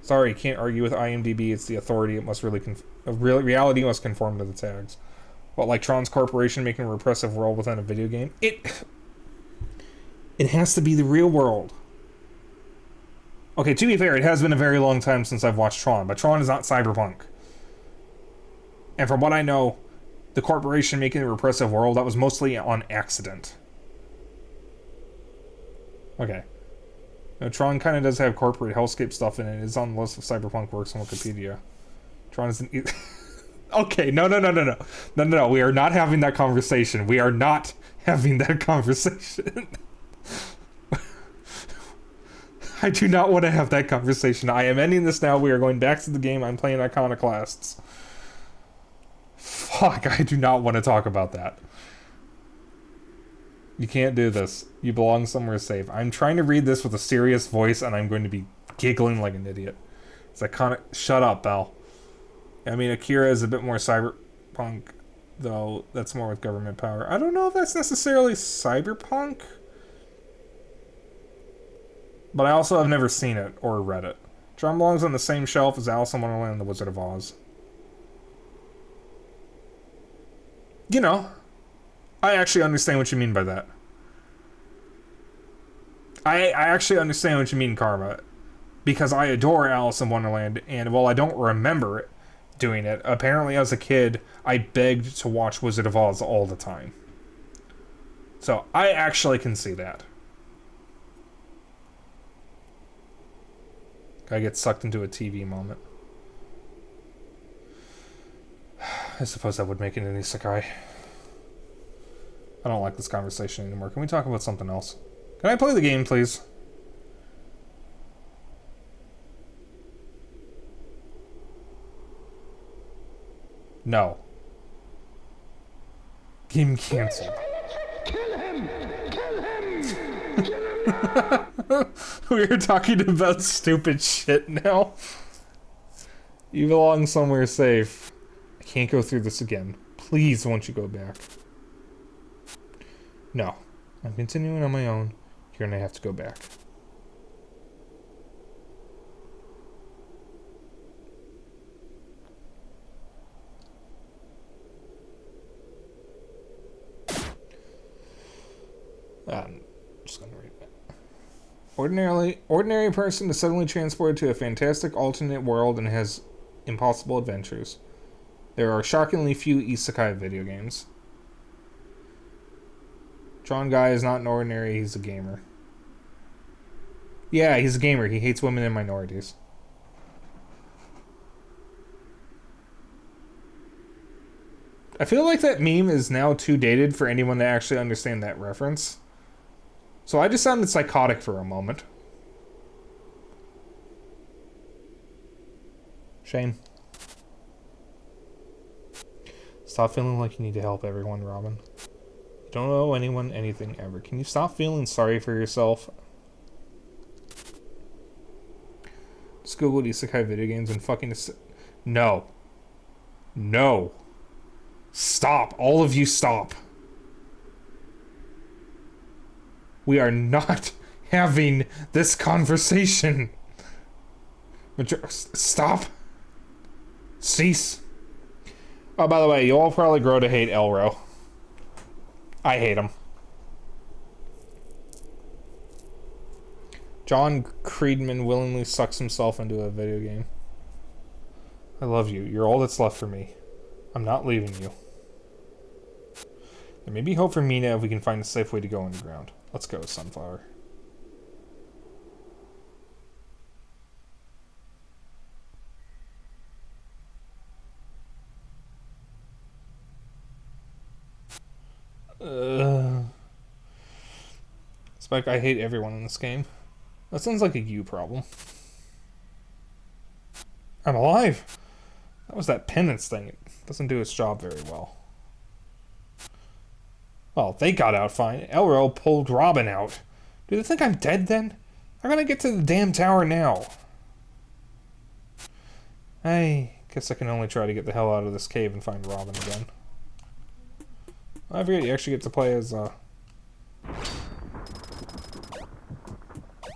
Sorry, can't argue with IMDb. It's the authority. It must reality must conform to the tags. What, like Tron's corporation making a repressive world within a video game? It has to be the real world. Okay, to be fair, it has been a very long time since I've watched Tron, but Tron is not cyberpunk. And from what I know, the corporation making a repressive world, that was mostly on accident. Okay. Now, Tron kind of does have corporate hellscape stuff in it. It's on the list of cyberpunk works on Wikipedia. Tron isn't... Okay, no. We are not having that conversation. We are not having that conversation. I do not want to have that conversation. I am ending this now. We are going back to the game. I'm playing Iconoclasts. Fuck, I do not want to talk about that. You can't do this. You belong somewhere safe. I'm trying to read this with a serious voice, and I'm going to be giggling like an idiot. It's iconic. Shut up, Belle. I mean, Akira is a bit more cyberpunk, though. That's more with government power. I don't know if that's necessarily cyberpunk, but I also have never seen it or read it. Tron belongs on the same shelf as Alice in Wonderland and The Wizard of Oz. You know, I actually understand what you mean by that. I actually understand what you mean, Karma. because I adore Alice in Wonderland, and while I don't remember doing it, apparently as a kid, I begged to watch Wizard of Oz all the time. So I actually can see that. I get sucked into a TV moment. I suppose that would make it an isekai. I don't like this conversation anymore. Can we talk about something else? Can I play the game, please? No. Game canceled. Kill him! Kill him! Kill him! We're talking about stupid shit now. You belong somewhere safe. I can't go through this again. Please, won't you go back? No. I'm continuing on my own. You're gonna have to go back. I'm just gonna read that. Ordinary person is suddenly transported to a fantastic alternate world and has impossible adventures. There are shockingly few isekai video games. John Guy is not an ordinary, he's a gamer. Yeah, he's a gamer. He hates women and minorities. I feel like that meme is now too dated for anyone to actually understand that reference. So I just sounded psychotic for a moment. Shame. Stop feeling like you need to help everyone, Robin. You don't owe anyone anything ever. Can you stop feeling sorry for yourself? Just Google isekai video games and fucking... No. No. Stop. All of you stop. We are not having this conversation. Stop. Cease. Oh, by the way, you all probably grow to hate Elro. I hate him. John Creedman willingly sucks himself into a video game. I love you. You're all that's left for me. I'm not leaving you. There may be hope for Mina if we can find a safe way to go underground. Let's go, Sunflower. Spike, I hate everyone in this game. That sounds like a you problem. I'm alive! That was that penance thing. It doesn't do its job very well. Well, they got out fine. Elro pulled Robin out. Do they think I'm dead then? I'm gonna get to the damn tower now. I guess I can only try to get the hell out of this cave and find Robin again. I forget you actually get to play as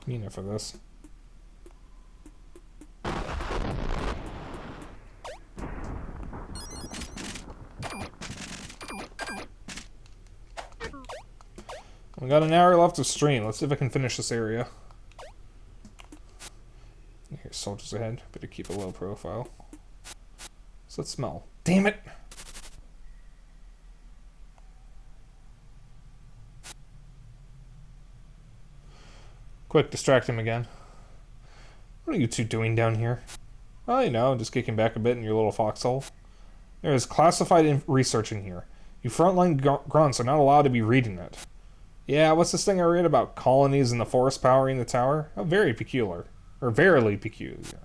Mina for this. We got an hour left of stream. Let's see if I can finish this area. Here's soldiers ahead. Better keep a low profile. What's that smell? Damn it! Quick, distract him again. What are you two doing down here? Oh, you know, just kicking back a bit in your little foxhole. There is classified research in here. You frontline grunts are not allowed to be reading it. Yeah, what's this thing I read about colonies in the forest powering the tower? Oh, very peculiar. Or verily peculiar.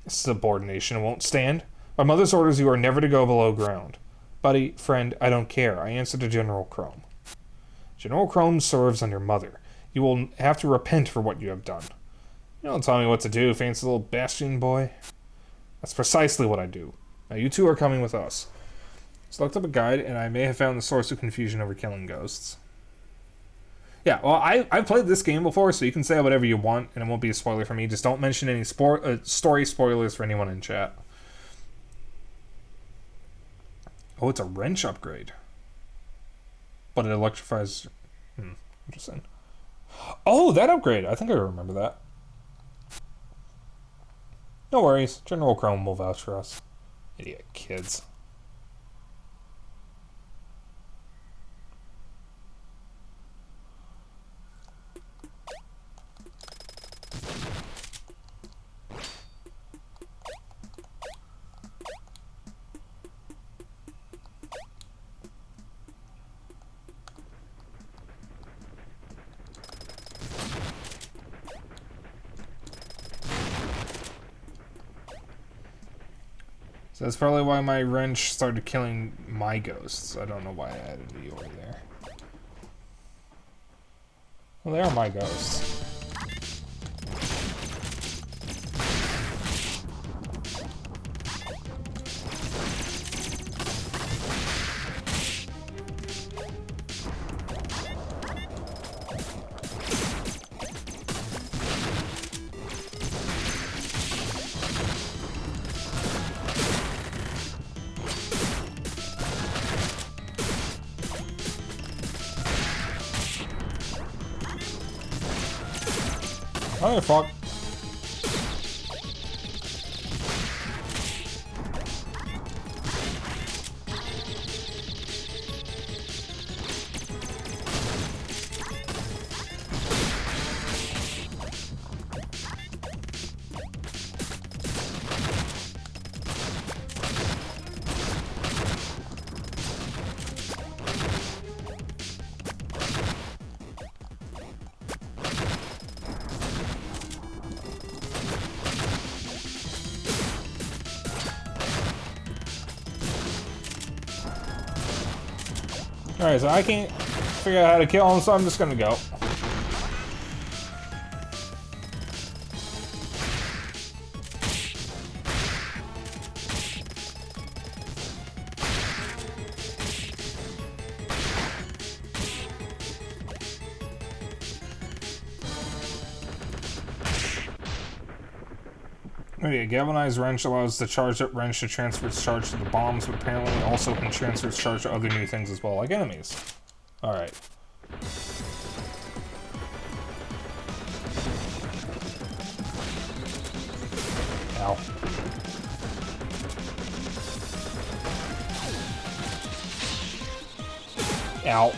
Subordination won't stand. My mother's orders you are never to go below ground. Buddy, friend, I don't care. I answer to General Chrome. General Chrome serves under Mother. You will have to repent for what you have done. You don't tell me what to do, fancy little bastion boy. That's precisely what I do. Now you two are coming with us. So I looked up a guide, and I may have found the source of confusion over killing ghosts. Yeah, well, I've played this game before, so you can say whatever you want, and it won't be a spoiler for me. Just don't mention any story spoilers for anyone in chat. Oh, it's a wrench upgrade. But it electrifies... Interesting. Oh, that upgrade! I think I remember that. No worries. General Chrome will vouch for us. Idiot kids. So that's probably why my wrench started killing my ghosts. I don't know why I added the over there. Well, they are my ghosts. Oh, fuck. Alright, so I can't figure out how to kill him, so I'm just gonna go. Okay, a galvanized wrench allows the charged up wrench to transfer its charge to the bombs, but apparently also can transfer its charge to other new things as well, like enemies. Alright. Ow. Ow.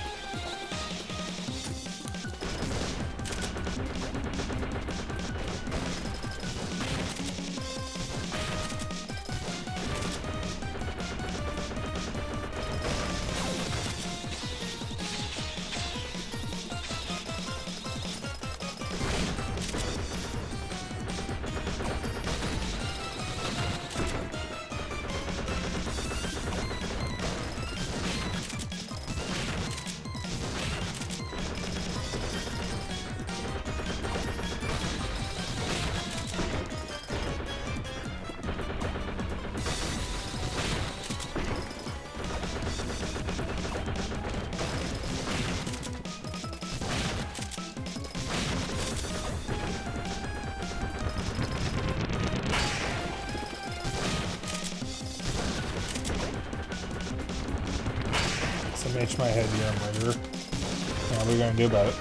So match my head, you're a murderer. What are we gonna do about it?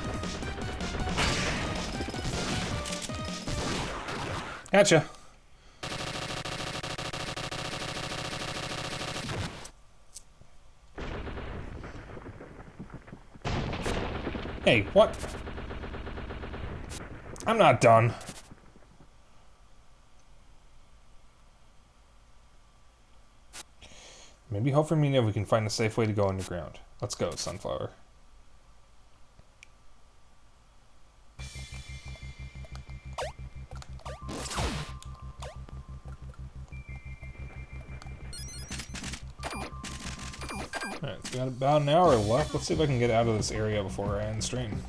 Gotcha. Hey, what? I'm not done. Maybe hopefully we can find a safe way to go underground. Let's go, Sunflower. Alright, it's got about an hour left. Let's see if I can get out of this area before I end stream.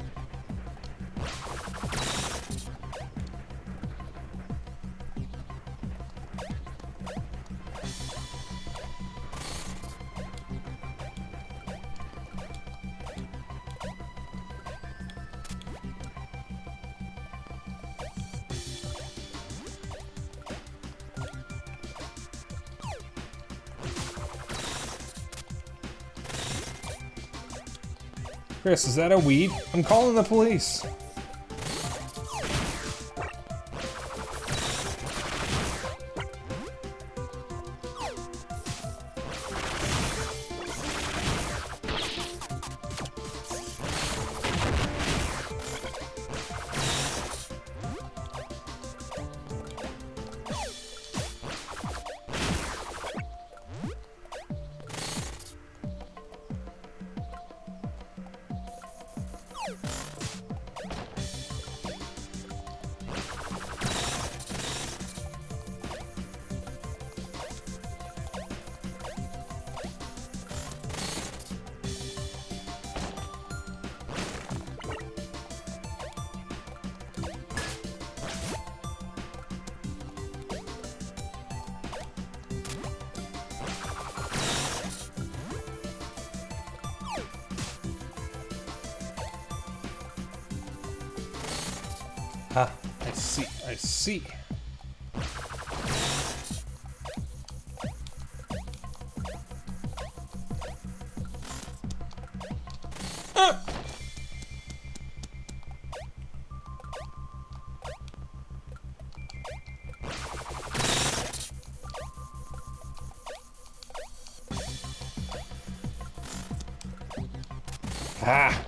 Chris, is that a weed? I'm calling the police. Ah, I see, I see. Ah! Ah!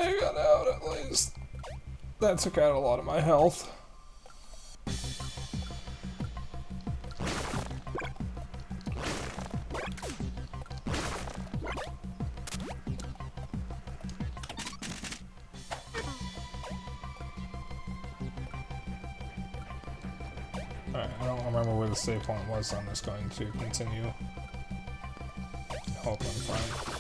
I got out at least. That took out a lot of my health. Alright, I don't remember where the save point was, so I'm just going to continue. Hope I'm fine.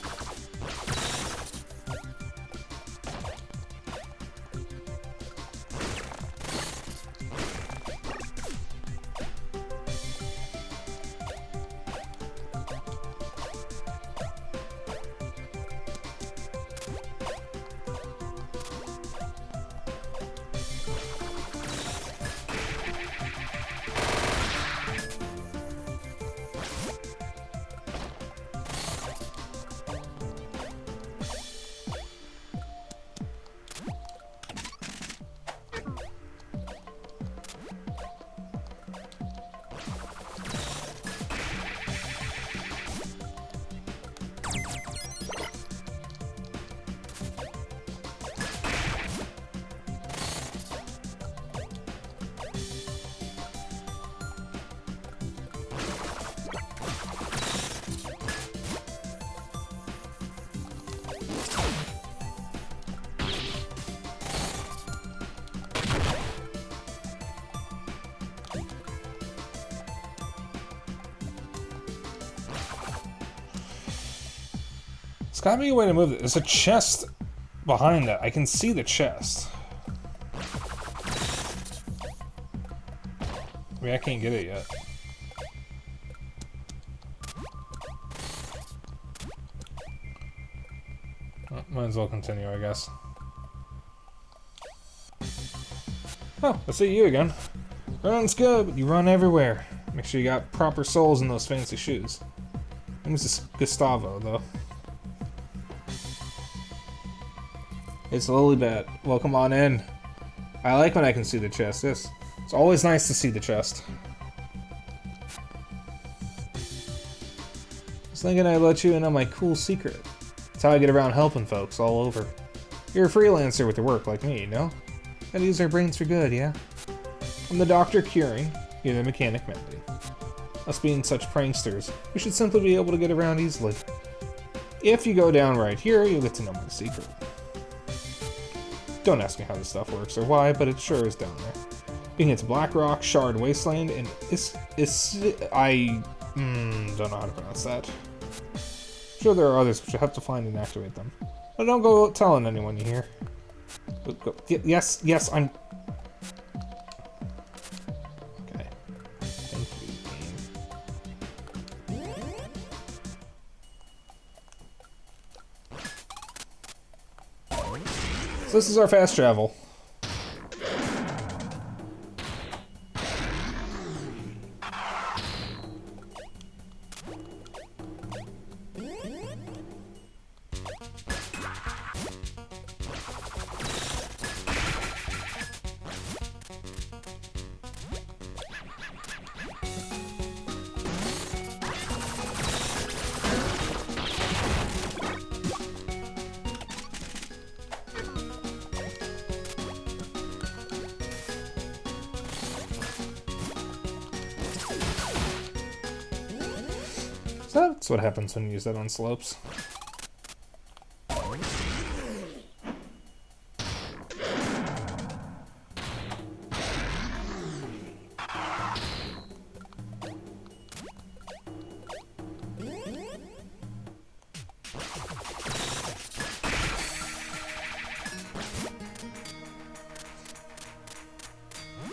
There's gotta be a way to move it. There's a chest behind that. I can see the chest. I mean, I can't get it yet. Well, might as well continue, I guess. Oh, I see you again. Run's good, but you run everywhere. Make sure you got proper soles in those fancy shoes. It was Gustavo, though. It's Lilybet. Welcome on in. I like when I can see the chest. Yes. It's always nice to see the chest. I was thinking I'd let you in on my cool secret. It's how I get around helping folks all over. You're a freelancer with your work like me, no? Gotta use our brains for good, yeah? I'm the doctor curing. You're the mechanic mending. Us being such pranksters, we should simply be able to get around easily. If you go down right here, you'll get to know my secret. Don't ask me how this stuff works or why, but it sure is down there. You can get to Blackrock, Shard Wasteland, and I don't know how to pronounce that. Sure, there are others which I have to find and activate them. But don't go telling anyone you hear. Yes, I'm... Okay. Thank you, game. So this is our fast travel. So that's what happens when you use that on slopes.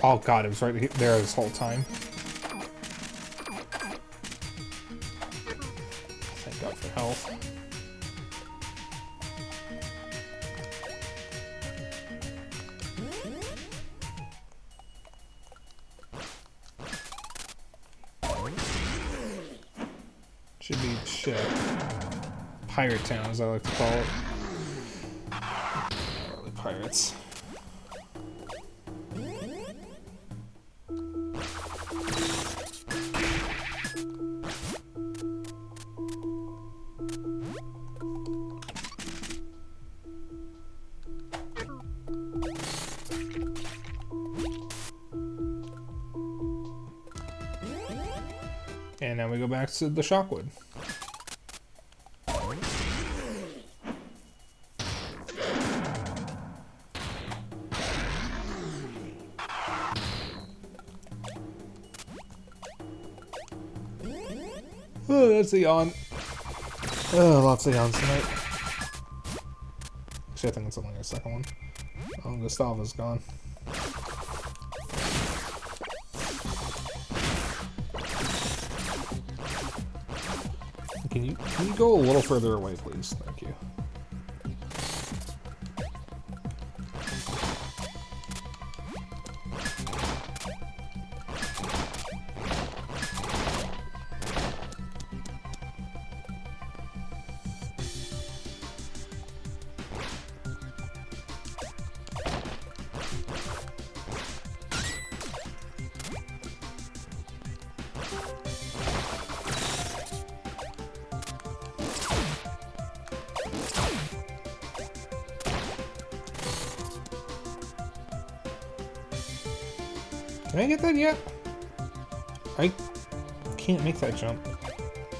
Oh god, it was right there this whole time. Thank god for health. Should be shit. Pirate Town, as I like to call it. Not really pirates. And now we go back to the Shockwood. Oh, that's a yawn. Oh, lots of yawns tonight. Actually, I think it's only a second one. Oh, Gustavo's gone. Can you go a little further away, please? Thank you. Can I get that yet? I can't make that jump.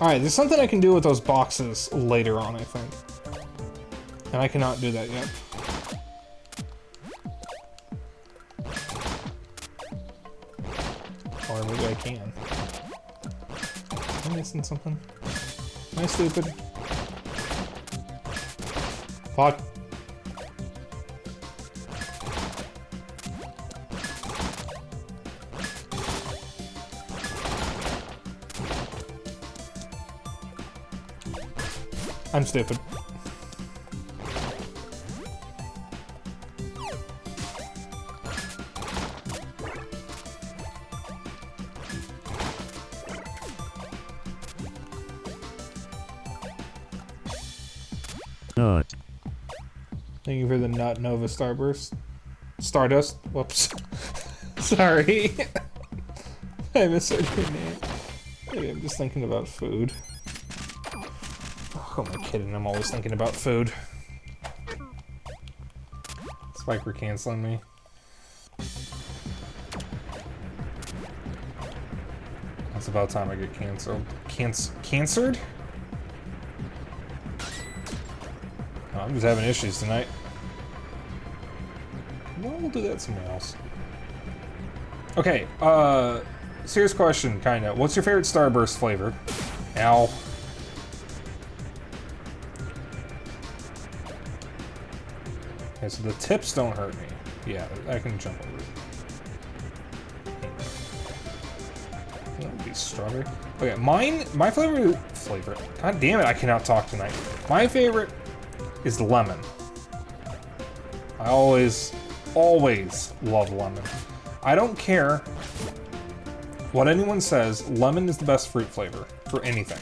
Alright, there's something I can do with those boxes later on, I think. And I cannot do that yet. Or maybe I can. Am I missing something? Am I stupid? Fuck. I'm stupid. Not. Thank you for the Nut Nova Starburst. Stardust. Whoops. Sorry. I misheard your name. Maybe I'm just thinking about food. Oh, who am I kidding? I'm always thinking about food. Spike for canceling me. It's about time I get canceled. Cancered? Oh, I'm just having issues tonight. Well, we'll do that somewhere else. Okay, serious question, kinda. What's your favorite Starburst flavor? Ow. Okay, so the tips don't hurt me. Yeah, I can jump over it. That would be strawberry. Okay, my flavor. God damn it, I cannot talk tonight. My favorite is lemon. I always love lemon. I don't care what anyone says, lemon is the best fruit flavor for anything.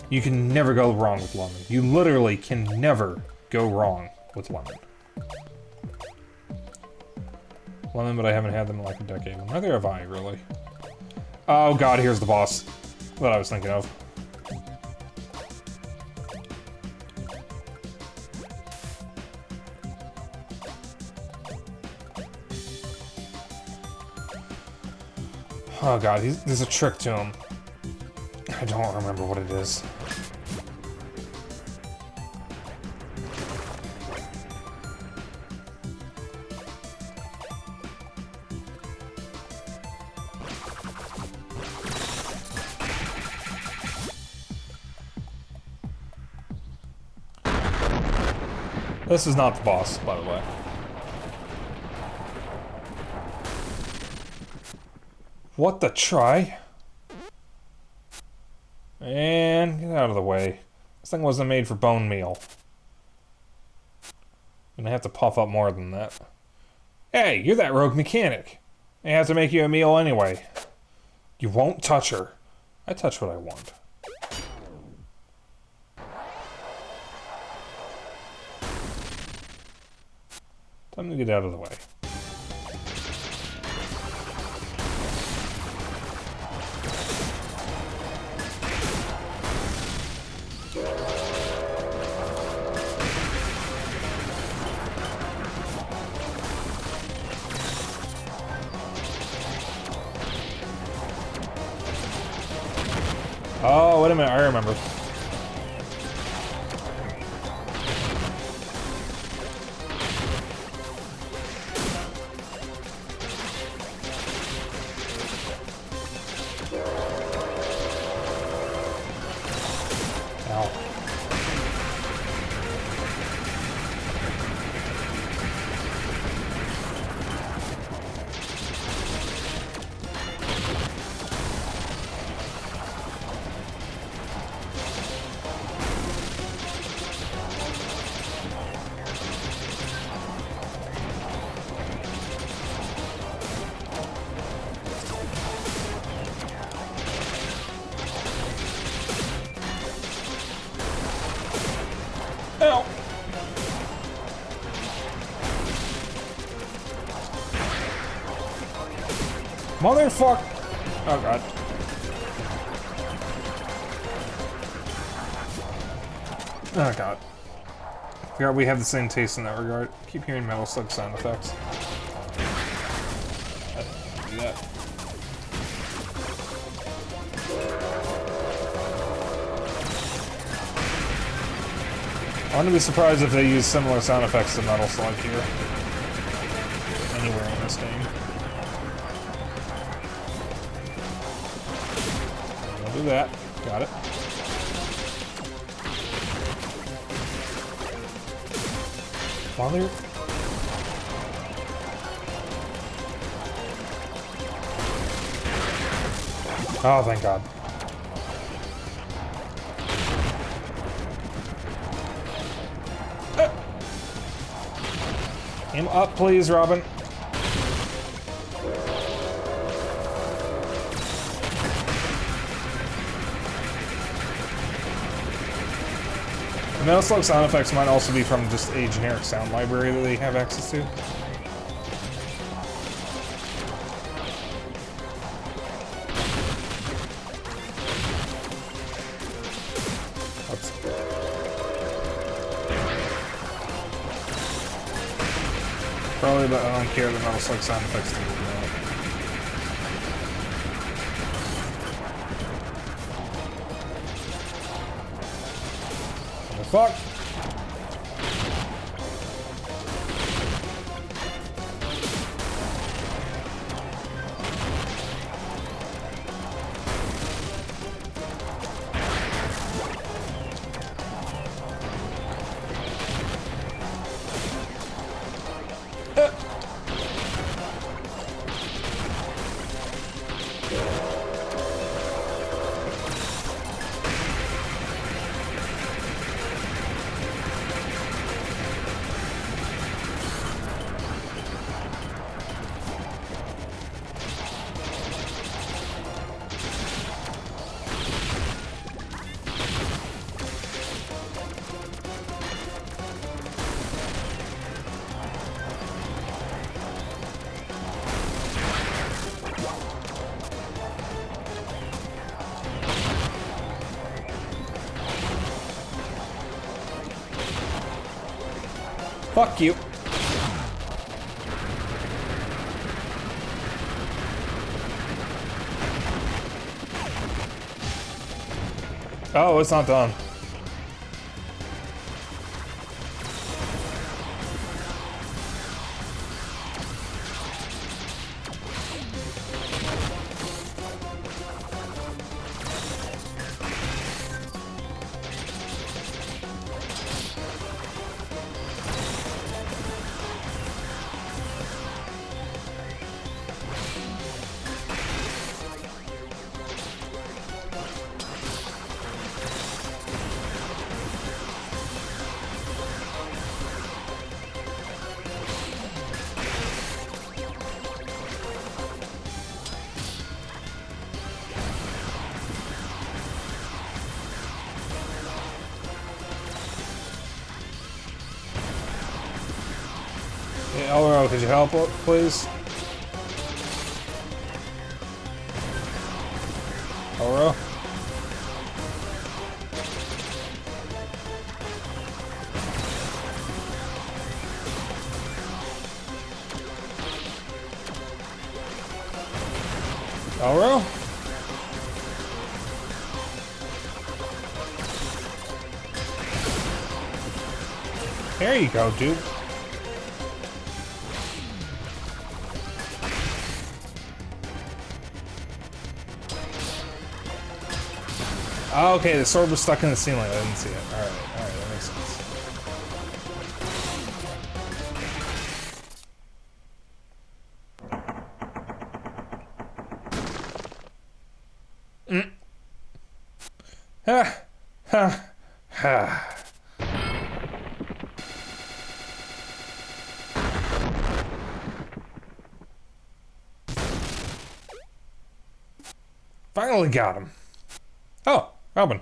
You can never go wrong with lemon. You literally can never go wrong with lemon. Lemon, but I haven't had them in like a decade. Neither have I, really. Oh god, here's the boss that I was thinking of. Oh god, there's a trick to him. I don't remember what it is. This is not the boss, by the way. What the try? And get out of the way. This thing wasn't made for bone meal. I'm gonna have to puff up more than that. Hey, you're that rogue mechanic. I have to make you a meal anyway. You won't touch her. I touch what I want. Time to get out of the way. Oh, wait a minute, I remember. Ow. Motherfuck! Oh god. Oh god. Forgot we have the same taste in that regard. Keep hearing Metal Slug sound effects. Do that. I wouldn't be surprised if they use similar sound effects to Metal Slug here. Anywhere in this game. I'll do that. Got it. Father? Oh, thank God. Aim up, please, Robin. The Metal Slug sound effects might also be from just a generic sound library that they have access to. Oops. Probably, but I don't care the Metal Slug sound effects do. Fuck! Fuck you. Oh, it's not done. Hey, Elro, could you help, please? Elro? Elro? There you go, dude. Oh, okay, the sword was stuck in the ceiling. I didn't see it. Alright, that makes sense. Ha! Ha! Ha! Finally got him. Oh, Robin.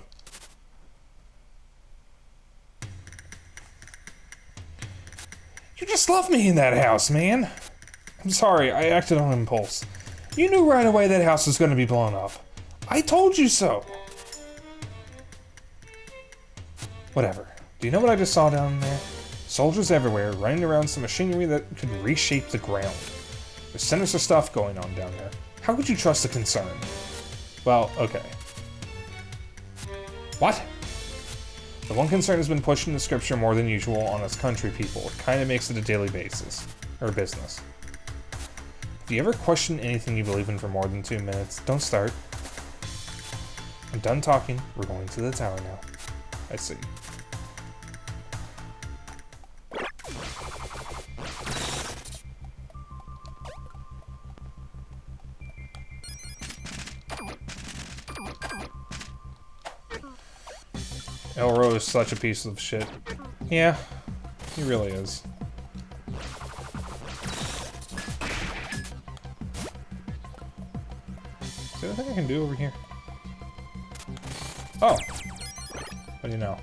You just left me in that house, man. I'm sorry, I acted on impulse. You knew right away that house was going to be blown up. I told you so. Whatever. Do you know what I just saw down there? Soldiers everywhere, running around some machinery that could reshape the ground. There's sinister stuff going on down there. How could you trust a concern? Well, okay. What? The one concern has been pushing the scripture more than usual on us country people. It kind of makes it a daily basis. Or business. If you ever question anything you believe in for more than 2 minutes, don't start. I'm done talking. We're going to the tower now. I see. Elro is such a piece of shit. Yeah, he really is. Is there anything I can do over here? Oh! What do you know?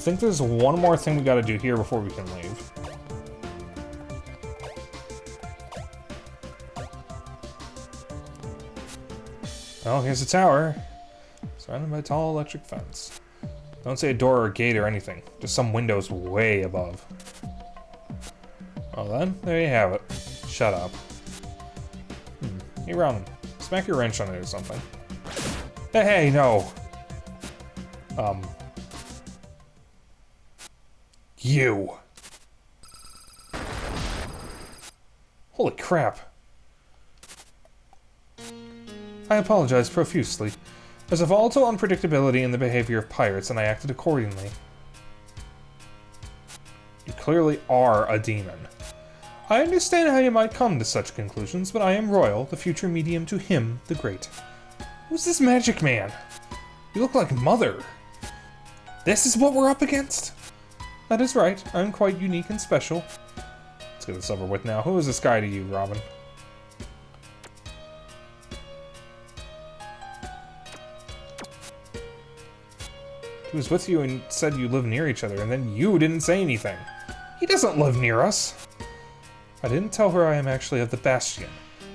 think there's one more thing we gotta do here before we can leave. Oh, here's a tower. Surrounded by a tall electric fence. Don't say a door or a gate or anything. Just some windows way above. Well then, there you have it. Shut up. Hey, Ronan. Smack your wrench on it or something. Hey, no! You! Holy crap. I apologize profusely. There's a volatile unpredictability in the behavior of pirates, and I acted accordingly. You clearly are a demon. I understand how you might come to such conclusions, but I am Royal, the future medium to him, the Great. Who's this magic man? You look like Mother. This is what we're up against? That is right. I'm quite unique and special. Let's get this over with now. Who is this guy to you, Robin? He was with you and said you live near each other, and then you didn't say anything. He doesn't live near us. I didn't tell her I am actually of the Bastion.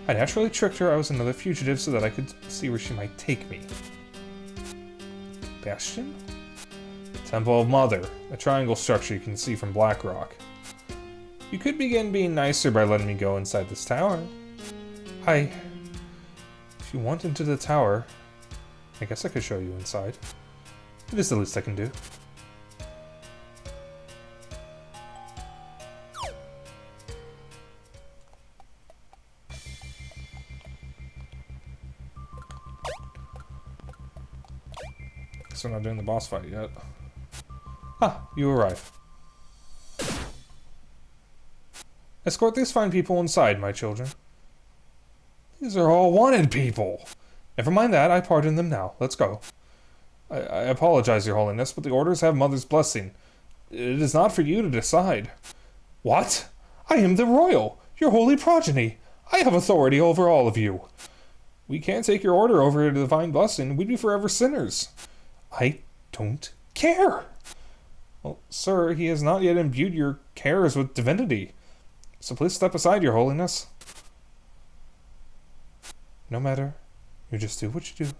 I naturally tricked her I was another fugitive so that I could see where she might take me. Bastion? Temple of Mother, a triangle structure you can see from Blackrock. You could begin being nicer by letting me go inside this tower. If you want into the tower, I guess I could show you inside. It is the least I can do. Guess we're not doing the boss fight yet. Ah, you arrive. Escort these fine people inside, my children. These are all wanted people. Never mind that, I pardon them now. Let's go. I apologize, Your Holiness, but the orders have Mother's blessing. It is not for you to decide. What? I am the Royal, your holy progeny. I have authority over all of you. We can't take your order over to the divine blessing. We'd be forever sinners. I don't care. Well, sir, he has not yet imbued your cares with divinity. So please step aside, Your Holiness. No matter. You just do what you do.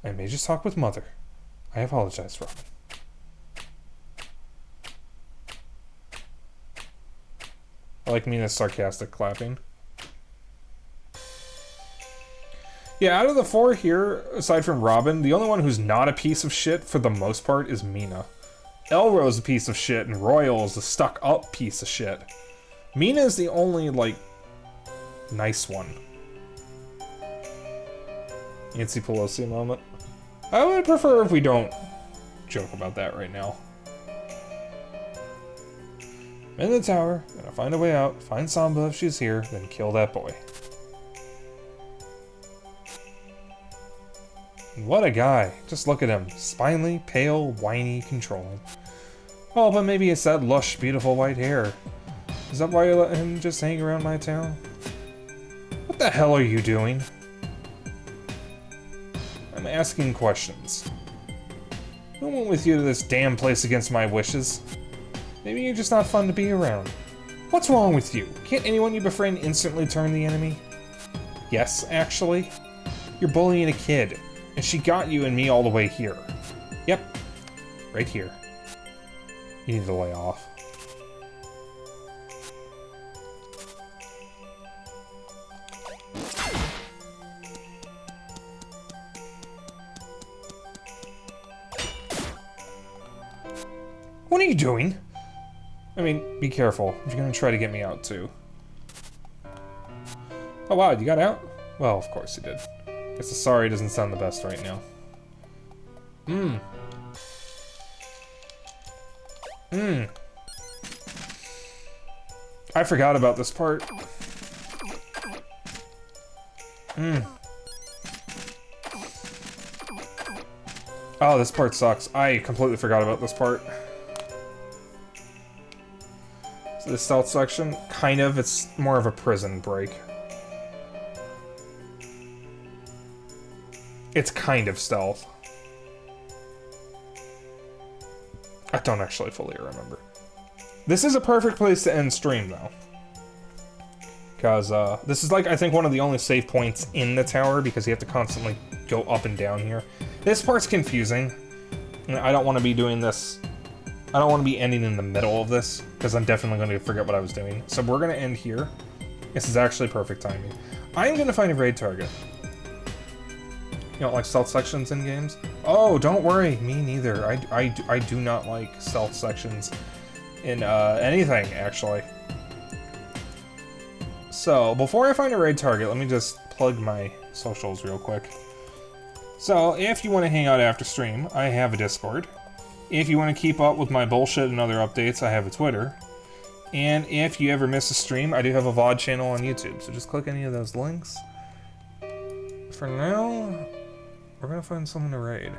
I may just talk with Mother. I apologize, Robin. I like Mina's sarcastic clapping. Yeah, out of the four here, aside from Robin, the only one who's not a piece of shit for the most part is Mina. Elro's a piece of shit, and Royal is a stuck-up piece of shit. Mina is the only, like, nice one. Nancy Pelosi moment. I would prefer if we don't joke about that right now. I'm in the tower, gonna find a way out, find Samba if she's here, then kill that boy. What a guy. Just look at him. Spinely, pale, whiny, controlling. Oh, but maybe it's that lush, beautiful white hair. Is that why you let him just hang around my town? What the hell are you doing? I'm asking questions. Who went with you to this damn place against my wishes? Maybe you're just not fun to be around. What's wrong with you? Can't anyone you befriend instantly turn the enemy? Yes, actually. You're bullying a kid, and she got you and me all the way here. Yep, right here. You need to lay off. What are you doing? I mean, be careful. If you're gonna try to get me out, too. Oh, wow, you got out? Well, of course you did. Guess the sorry doesn't sound the best right now. I forgot about this part. Oh, this part sucks. I completely forgot about this part. So the stealth section, kind of, it's more of a prison break. It's kind of stealth. A don't actually fully remember. This is a perfect place to end stream, though. Because this is, like, I think one of the only save points in the tower, because you have to constantly go up and down here. This part's confusing. I don't want to be doing this. I don't want to be ending in the middle of this, because I'm definitely going to forget what I was doing. So we're going to end here. This is actually perfect timing. I'm going to find a raid target. You don't like stealth sections in games? Oh, don't worry, me neither. I do not like stealth sections in anything, actually. So, before I find a raid target, let me just plug my socials real quick. So, if you want to hang out after stream, I have a Discord. If you want to keep up with my bullshit and other updates, I have a Twitter. And if you ever miss a stream, I do have a VOD channel on YouTube, so just click any of those links. For now, we're gonna find someone to raid.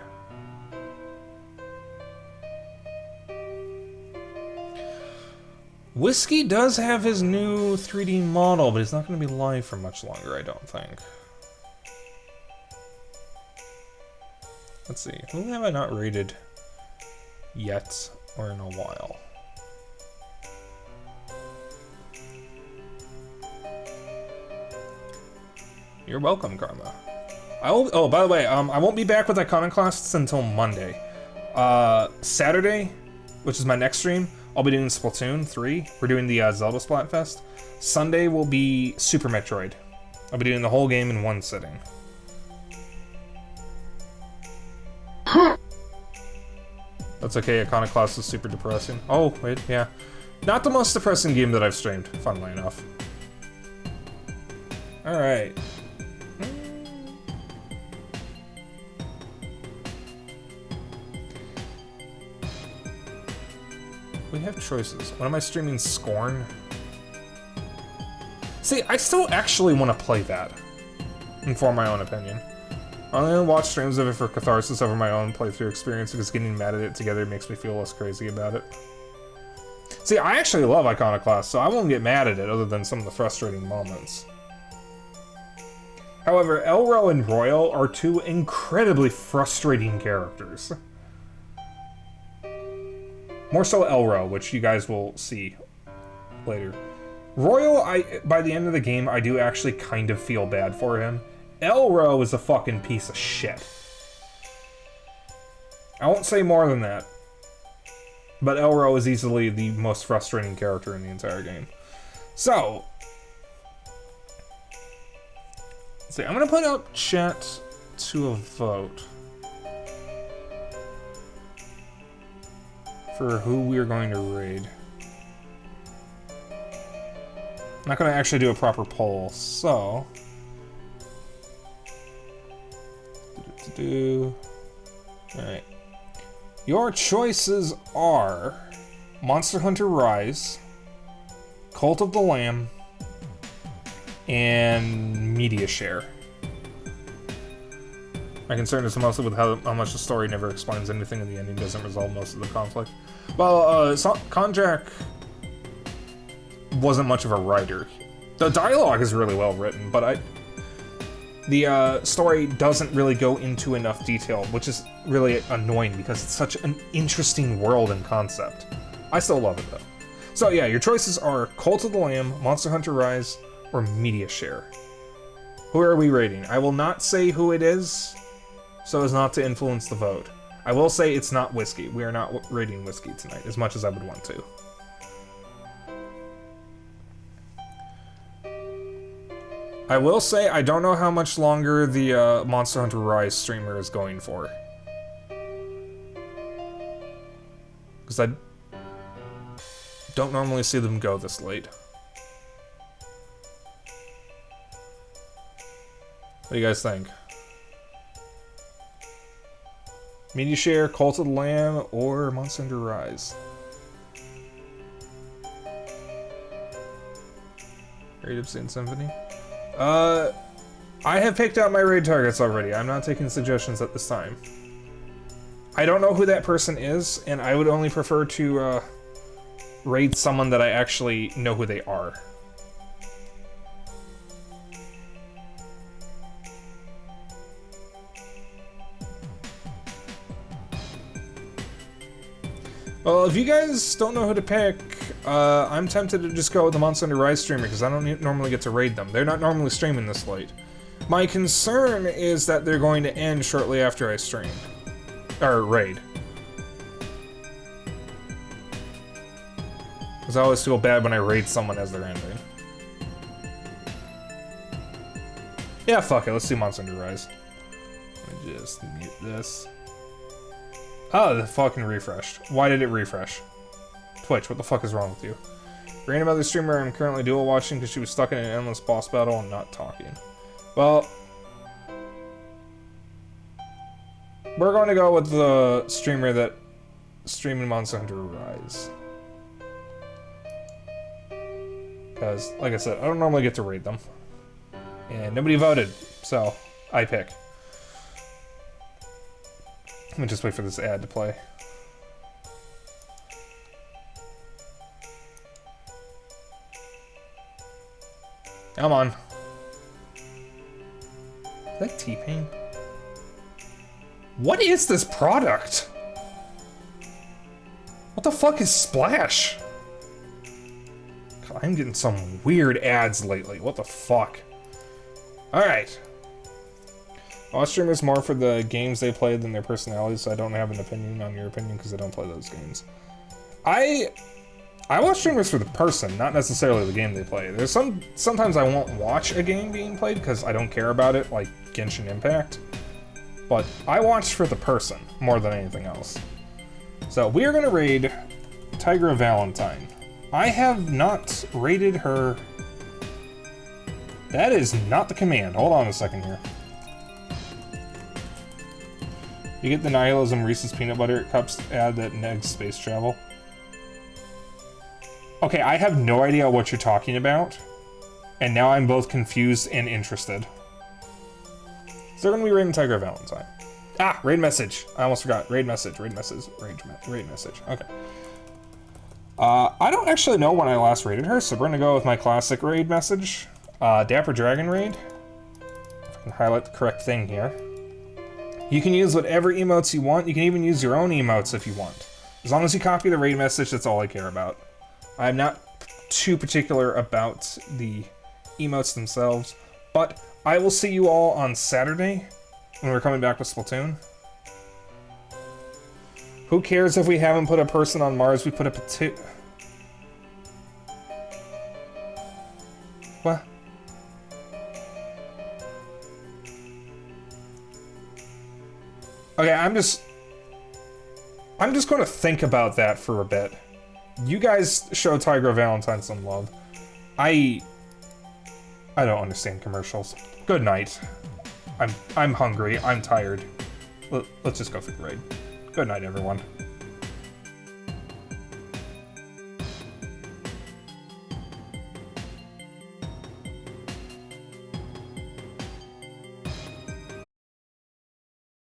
Whiskey does have his new 3D model, but he's not gonna be live for much longer, I don't think. Let's see, who have I not raided yet or in a while? You're welcome, Karma. Oh, by the way, I won't be back with Iconoclasts until Monday. Saturday, which is my next stream, I'll be doing Splatoon 3. We're doing the Zelda Splatfest. Sunday will be Super Metroid. I'll be doing the whole game in one sitting. That's okay, Iconoclasts is super depressing. Oh, wait, yeah. Not the most depressing game that I've streamed, funnily enough. Alright. We have choices. When am I streaming Scorn? See, I still actually want to play that. And form my own opinion. I only watch streams of it for catharsis over my own playthrough experience because getting mad at it together makes me feel less crazy about it. See, I actually love Iconoclast, so I won't get mad at it other than some of the frustrating moments. However, Elro and Royal are two incredibly frustrating characters. More so Elro, which you guys will see later. Royal, by the end of the game, I do actually kind of feel bad for him. Elro is a fucking piece of shit. I won't say more than that. But Elro is easily the most frustrating character in the entire game. So, let's see, I'm gonna put out chat to a vote for who we are going to raid. I'm not going to actually do a proper poll, so... Alright. Your choices are Monster Hunter Rise, Cult of the Lamb, and Media Share. My concern is mostly with how much the story never explains anything and the ending doesn't resolve most of the conflict. Well, Konjac wasn't much of a writer. The dialogue is really well written, but the story doesn't really go into enough detail, which is really annoying because it's such an interesting world and concept. I still love it, though. So yeah, your choices are Cult of the Lamb, Monster Hunter Rise, or Media Share. Who are we rating? I will not say who it is, so as not to influence the vote. I will say it's not Whiskey. We are not rating Whiskey tonight, as much as I would want to. I will say I don't know how much longer the Monster Hunter Rise streamer is going for. Because I don't normally see them go this late. What do you guys think? Media Share, Cult of the Lamb, or Monster Hunter Rise? Raid Obscene Symphony? I have picked out my raid targets already. I'm not taking suggestions at this time. I don't know who that person is, and I would only prefer to raid someone that I actually know who they are. Well, if you guys don't know who to pick, I'm tempted to just go with the Monster Hunter Rise streamer because I don't normally get to raid them. They're not normally streaming this late. My concern is that they're going to end shortly after I stream. Or raid. Because I always feel bad when I raid someone as they're ending. Yeah, fuck it, let's do Monster Hunter Rise. Let me just mute this. Oh, the fucking refreshed. Why did it refresh? Twitch, what the fuck is wrong with you? Random other streamer I'm currently dual watching because she was stuck in an endless boss battle and not talking. Well, we're going to go with the streamer that streaming Monster Hunter Rise. Because, like I said, I don't normally get to raid them. And nobody voted, so I pick. Let me just wait for this ad to play. Come on. Is that T-Pain? What is this product? What the fuck is Splash? God, I'm getting some weird ads lately. What the fuck? Alright. I watch streamers more for the games they play than their personalities, so I don't have an opinion on your opinion because I don't play those games. I watch streamers for the person, not necessarily the game they play. There's sometimes I won't watch a game being played because I don't care about it, like Genshin Impact. But I watch for the person more than anything else. So we are gonna raid Tigra Valentine. I have not raided her. That is not the command. Hold on a second here. You get the Nihilism Reese's Peanut Butter Cups ad that negs space travel. Okay, I have no idea what you're talking about. And now I'm both confused and interested. So they're gonna be raiding Tigra Valentine. Ah, raid message. I almost forgot. Raid message, raid message, raid message. Okay. I don't actually know when I last raided her, so we're gonna go with my classic raid message. Dapper Dragon raid. If I can highlight the correct thing here. You can use whatever emotes you want. You can even use your own emotes if you want. As long as you copy the raid message, that's all I care about. I'm not too particular about the emotes themselves, but I will see you all on Saturday when we're coming back with Splatoon. Who cares if we haven't put a person on Mars? We put a What? Okay, I'm just going to think about that for a bit. You guys show Tigra Valentine some love. I don't understand commercials. Good night. I'm hungry. I'm tired. Let's just go for the raid. Good night, everyone.